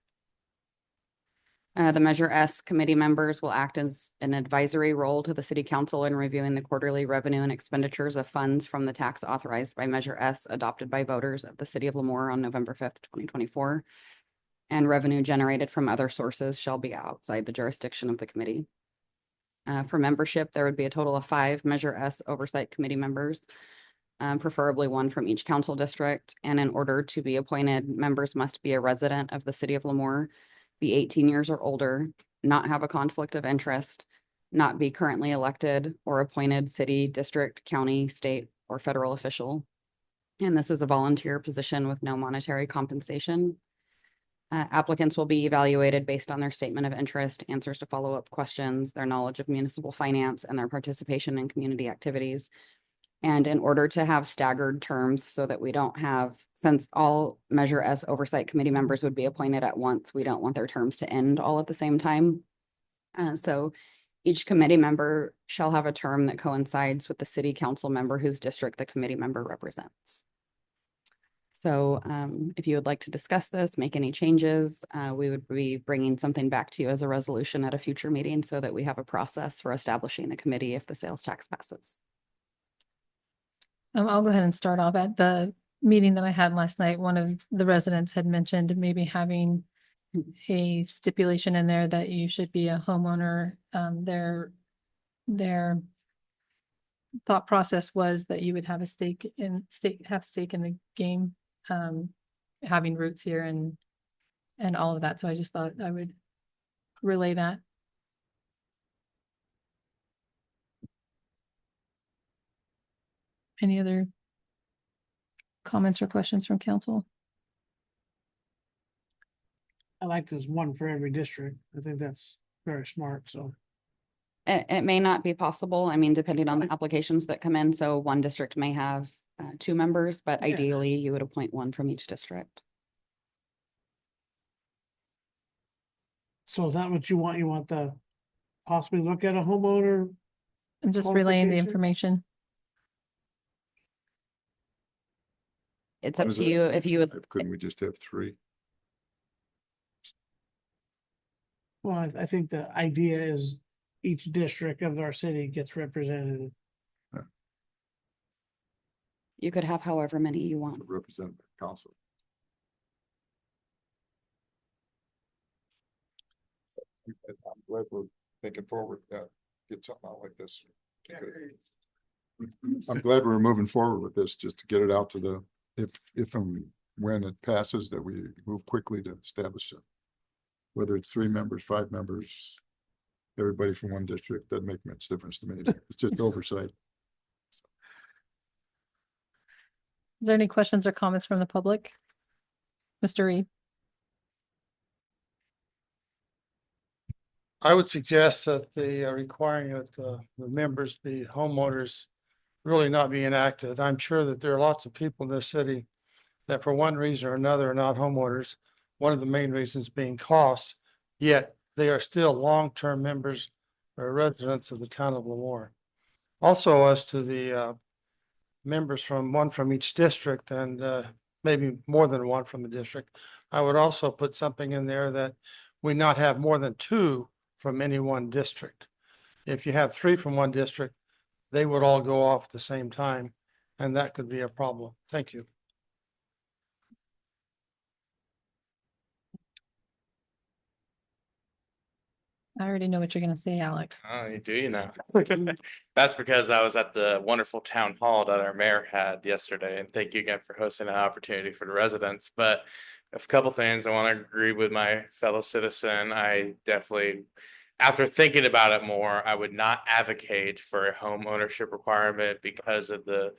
The Measure S committee members will act as an advisory role to the city council in reviewing the quarterly revenue and expenditures of funds from the tax authorized by Measure S adopted by voters of the city of Lemoore on November 5th, 2024. And revenue generated from other sources shall be outside the jurisdiction of the committee. For membership, there would be a total of 5 Measure S Oversight Committee members, preferably 1 from each council district. And in order to be appointed, members must be a resident of the city of Lemoore, be 18 years or older, not have a conflict of interest, not be currently elected or appointed city, district, county, state, or federal official. And this is a volunteer position with no monetary compensation. Applicants will be evaluated based on their statement of interest, answers to follow-up questions, their knowledge of municipal finance, and their participation in community activities. And in order to have staggered terms so that we don't have, since all Measure S Oversight Committee members would be appointed at once, we don't want their terms to end all at the same time. So each committee member shall have a term that coincides with the city council member whose district the committee member represents. So if you would like to discuss this, make any changes, we would be bringing something back to you as a resolution at a future meeting so that we have a process for establishing the committee if the sales tax passes. I'll go ahead and start off. At the meeting that I had last night, one of the residents had mentioned maybe having a stipulation in there that you should be a homeowner. Their thought process was that you would have a stake in the game, having roots here and all of that. So I just thought I would relay that. Any other comments or questions from council? I like this 1 for every district. I think that's very smart, so. It may not be possible. I mean, depending on the applications that come in. So 1 district may have 2 members, but Yeah. ideally you would appoint 1 from each district. So is that what you want? You want to possibly look at a homeowner? I'm just relaying the qualification? information. It's Why up does to it- you if you would. Couldn't we just have 3? Well, I think the idea is each district of our city gets represented. You could have however many you want. To represent the council? I'm glad we're thinking forward, get something out like this. I'm glad we're moving forward with this, just to get it out to the, if and when it passes, that we move quickly to establish it. Whether it's 3 members, 5 members, everybody from 1 district, doesn't make much difference to me. It's just oversight. Is there any questions or comments from the public? Mr. Reed? I would suggest that the requiring that the members be homeowners really not be enacted. I'm sure that there are lots of people in this city that for one reason or another are not homeowners. One of the main reasons being cost, yet they are still long-term members or residents of the town of Lemoore. Also, as to the members from one from each district and maybe more than one from the district. I would also put something in there that we not have more than two from any one district. If you have three from one district, they would all go off at the same time, and that could be a problem. Thank you. I already know what you're gonna say, Alex. Oh, you do, you know. That's because I was at the wonderful town hall that our mayor had yesterday, and thank you again for hosting an opportunity for the residents. But a couple things, I want to agree with my fellow citizen. I definitely, after thinking about it more, I would not advocate for a home ownership requirement because of the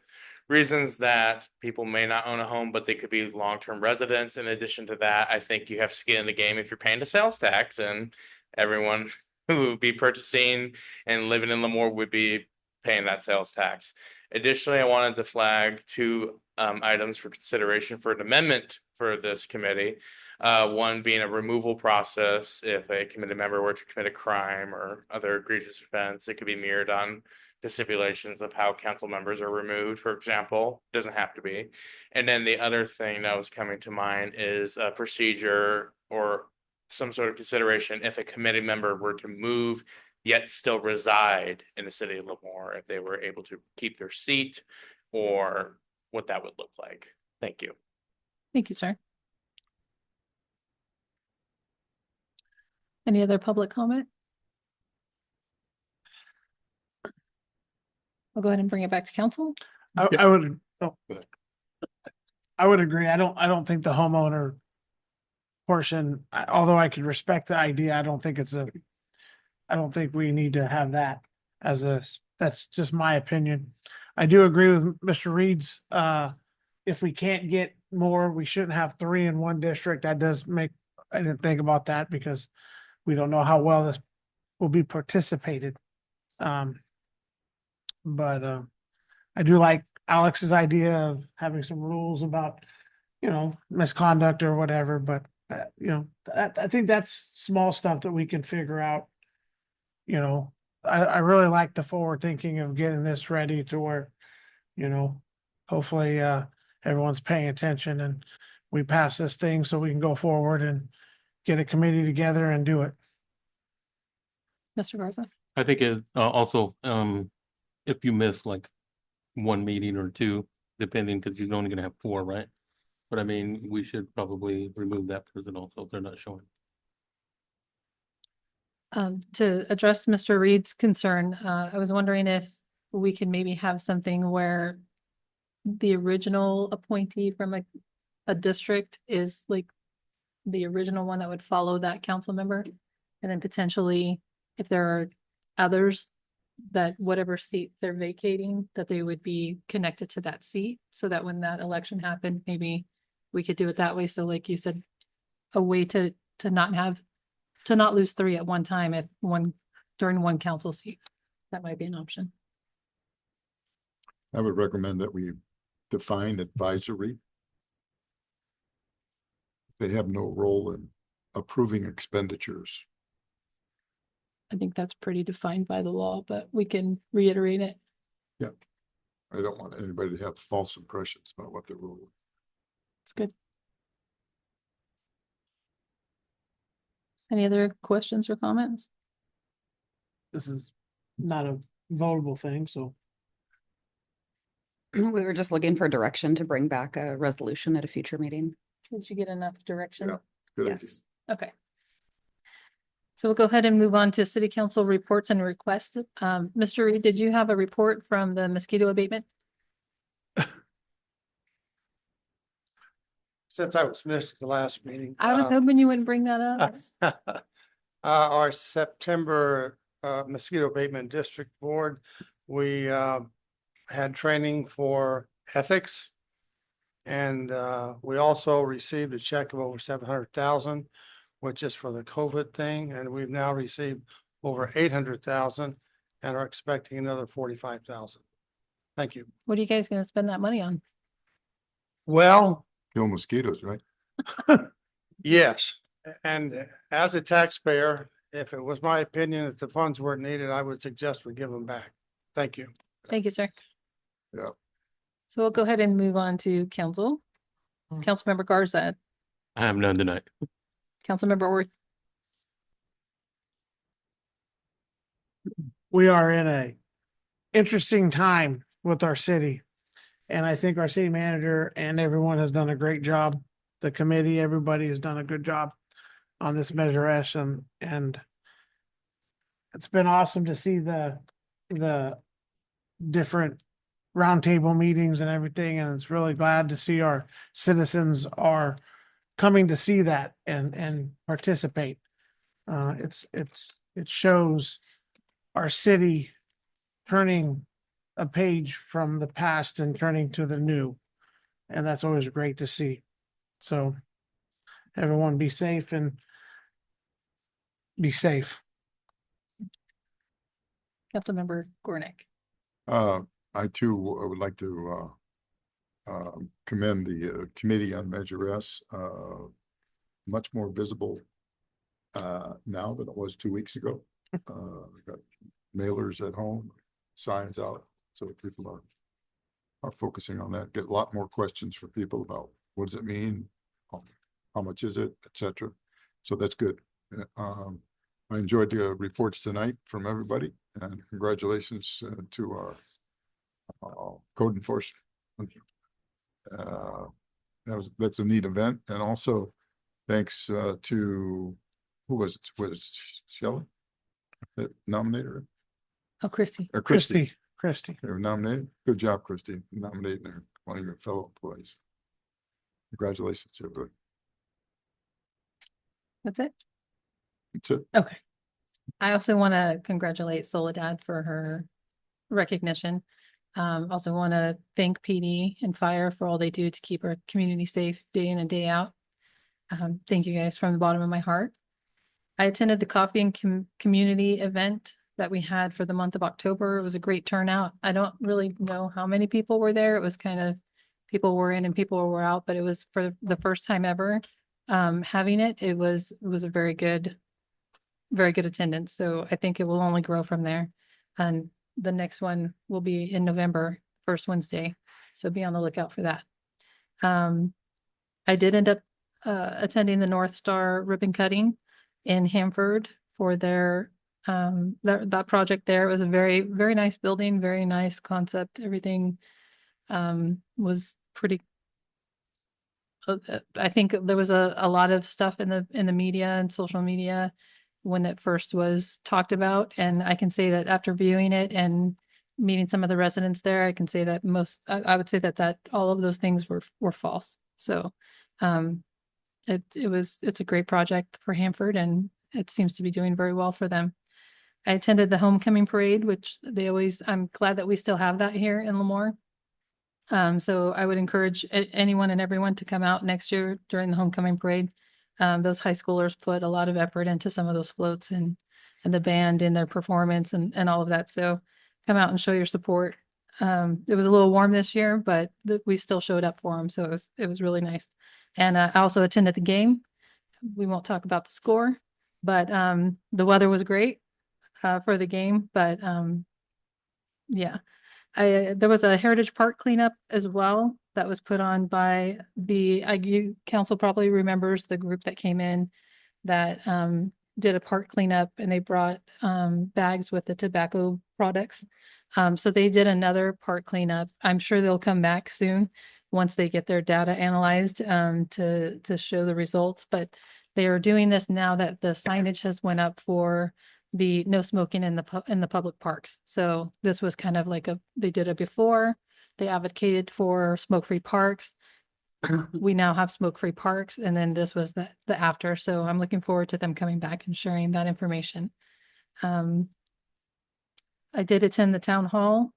reasons that people may not own a home, but they could be long-term residents. In addition to that, I think you have skin in the game if you're paying the sales tax, and everyone who would be purchasing and living in Lemoore would be paying that sales tax. Additionally, I wanted to flag two items for consideration for an amendment for this committee. One being a removal process. If a committee member were to commit a crime or other egregious offense, it could be mirrored on the stipulations of how council members are removed, for example. Doesn't have to be. And then the other thing that was coming to mind is a procedure or some sort of consideration if a committee member were to move yet still reside in the city of Lemoore, if they were able to keep their seat or what that would look like. Thank you. Thank you, sir. Any other public comment? I'll go ahead and bring it back to council. I would, I would agree. I don't think the homeowner portion, although I could respect the idea, I don't think we need to have that as that's just my opinion. I do agree with Mr. Reed's, if we can't get more, we shouldn't have three in one district. I didn't think about that because we don't know how well this will be participated. But I do like Alex's idea of having some rules about, misconduct or whatever, but I think that's small stuff that we can figure out. I really like the forward thinking of getting this ready to where, hopefully everyone's paying attention and we pass this thing so we can go forward and get a committee together and do it. Mr. Garza? I think it also, if you miss like one meeting or two, depending, because you're only gonna have four, right? But I mean, we should probably remove that person also if they're not showing. To address Mr. Reed's concern, I was wondering if we could maybe have something where the original appointee from a district is like the original one that would follow that council member. And then potentially, if there are others that whatever seat they're vacating, that they would be connected to that seat, so that when that election happened, maybe we could do it that way. So like you said, a way to not lose three at one time during one council seat. That might be an option. I would recommend that we define advisory. They have no role in approving expenditures. I think that's pretty defined by the law, but we can reiterate it. Yeah. I don't want anybody to have false impressions about what the rule is. It's good. Any other questions or comments? This is not a votable thing, so. We were just looking for direction to bring back a resolution at a future meeting. Did you get enough direction? Yeah. Good idea. Yes. Okay. So we'll go ahead and move on to city council reports and requests. Mr. Reed, did you have a report from the mosquito abatement? Since I was missed at the last meeting. I was hoping you wouldn't bring that up. Our September mosquito abatement district board, we had training for ethics. And we also received a check of over 700,000, which is for the COVID thing. And we've now received over 800,000 and are expecting another 45,000. Thank you. What are you guys gonna spend that money on? Well, Kill mosquitoes, right? yes. And as a taxpayer, if it was my opinion that the funds weren't needed, I would suggest we give them back. Thank you. Thank you, sir. Yeah. So we'll go ahead and move on to council. Councilmember Garza, I have none tonight. Councilmember Orth, We are in a interesting time with our city. And I think our city manager and everyone has done a great job. The committee, everybody has done a good job on this Measure S and it's been awesome to see the different roundtable meetings and everything. And it's really glad to see our citizens are coming to see that and participate. It shows our city turning a page from the past and turning to the new. And that's always great to see. So everyone be safe and be safe. Councilmember Gornick. I too would like to commend the Committee on Measure S. Much more visible now than it was 2 weeks ago. We've got mailers at home, signs out, so people are focusing on that. Get a lot more questions from people about what does it mean, how much is it, etc. So that's good. I enjoyed the reports tonight from everybody, and congratulations to our code enforcement. That's a neat event, and also thanks to who was it? Was it Shelley that nominated her? Oh, Christy. Or Christie. Christy. They were nominated. Good job, Christie, nominating her, one of your fellow employees. Congratulations, everybody. That's it? That's it. Okay. I also want to congratulate Soledad for her recognition. Also want to thank PD and fire for all they do to keep our community safe day in and day out. Thank you guys from the bottom of my heart. I attended the coffee and community event that we had for the month of October. It was a great turnout. I don't really know how many people were there. It was kind of people were in and people were out, but it was for the first time ever having it. It was a very good attendance. So I think it will only grow from there. And the next one will be in November, first Wednesday. So be on the lookout for that. I did end up attending the North Star ribbon cutting in Hanford for their that project there. It was a very, very nice building, very nice concept. Everything was pretty. I think there was a lot of stuff in the media and social media when it first was talked about. And I can say that after viewing it and meeting some of the residents there, I can say that I would say that all of those things were false. So it's a great project for Hanford and it seems to be doing very well for them. I attended the homecoming parade, which I'm glad that we still have that here in Lemoore. So I would encourage anyone and everyone to come out next year during the homecoming parade. Those high schoolers put a lot of effort into some of those floats and the band in their performance and all of that. So come out and show your support. It was a little warm this year, but we still showed up for them. So it was really nice. And I also attended the game. We won't talk about the score, but the weather was great for the game. But yeah. There was a Heritage Park cleanup as well that was put on by the council probably remembers the group that came in that did a park cleanup and they brought bags with the tobacco products. So they did another park cleanup. I'm sure they'll come back soon once they get their data analyzed to show the results. But they are doing this now that the signage has went up for the no smoking in the public parks. So this was kind of like they did it before. They advocated for smoke-free parks. We now have smoke-free parks, and then this was the after. So I'm looking forward to them coming back and sharing that information. I did attend the town hall,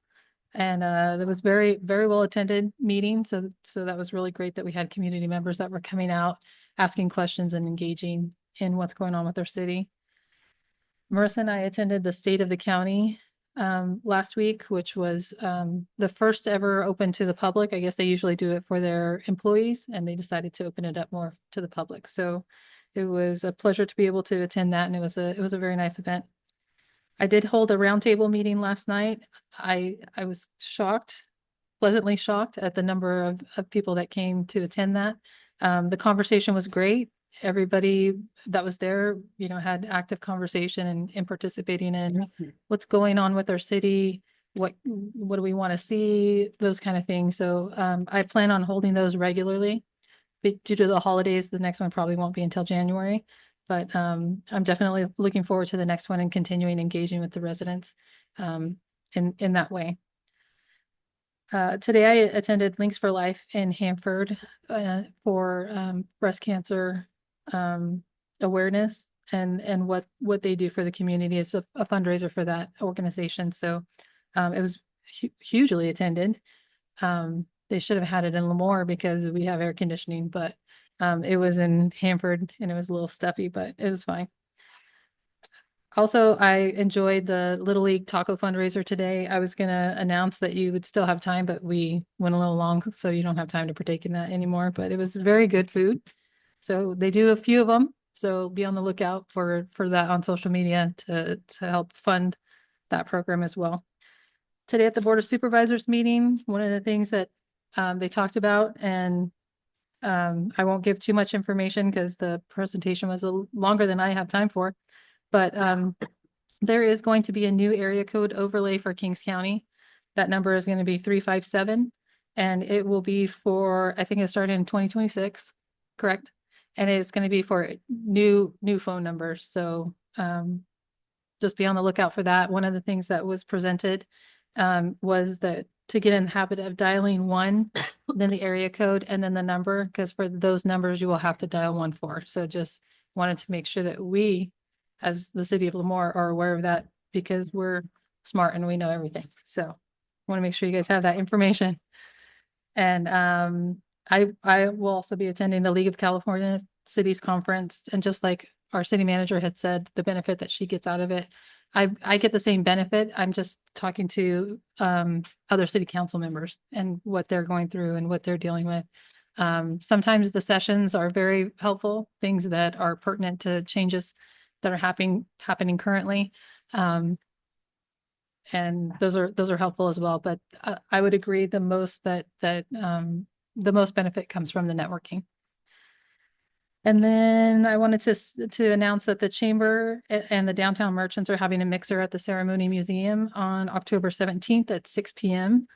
and there was very, very well attended meeting. So that was really great that we had community members that were coming out, asking questions and engaging in what's going on with our city. Marissa and I attended the State of the County last week, which was the first ever open to the public. I guess they usually do it for their employees, and they decided to open it up more to the public. So it was a pleasure to be able to attend that, and it was a very nice event. I did hold a roundtable meeting last night. I was shocked, pleasantly shocked at the number of people that came to attend that. The conversation was great. Everybody that was there, you know, had active conversation and participating in what's going on with our city, what do we want to see, those kind of things. So I plan on holding those regularly. But due to the holidays, the next one probably won't be until January. But I'm definitely looking forward to the next one and continuing engaging with the residents in that way. Today I attended Links for Life in Hanford for breast cancer awareness and what they do for the community. It's a fundraiser for that organization. So it was hugely attended. They should have had it in Lemoore because we have air conditioning, but it was in Hanford and it was a little stuffy, but it was fine. Also, I enjoyed the Little League taco fundraiser today. I was gonna announce that you would still have time, but we went a little long, so you don't have time to partake in that anymore, but it was very good food. So they do a few of them, so be on the lookout for that on social media to help fund that program as well. Today at the Board of Supervisors meeting, one of the things that they talked about, and I won't give too much information because the presentation was longer than I have time for. But there is going to be a new area code overlay for Kings County. That number is going to be 357. And it will be for, I think it started in 2026, correct? And it's going to be for new phone numbers. So just be on the lookout for that. One of the things that was presented was that to get in the habit of dialing 1, then the area code, and then the number, because for those numbers, you will have to dial 14. So just wanted to make sure that we, as the city of Lemoore, are aware of that because we're smart and we know everything. So I want to make sure you guys have that information. And I will also be attending the League of California Cities Conference. And just like our city manager had said, the benefit that she gets out of it, I get the same benefit. I'm just talking to other city council members and what they're going through and what they're dealing with. Sometimes the sessions are very helpful, things that are pertinent to changes that are happening currently. And those are helpful as well. But I would agree the most that the most benefit comes from the networking. And then I wanted to announce that the Chamber and the Downtown Merchants are having a mixer at the Ceremony Museum on October 17th at 6 p.m.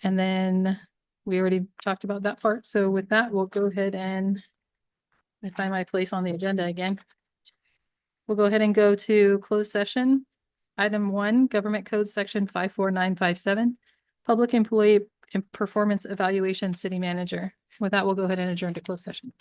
And then we already talked about that part. So with that, we'll go ahead and find my place on the agenda again. We'll go ahead and go to closed session. Item 1, Government Code Section 54957, Public Employee Performance Evaluation, City Manager. With that, we'll go ahead and adjourn to closed session.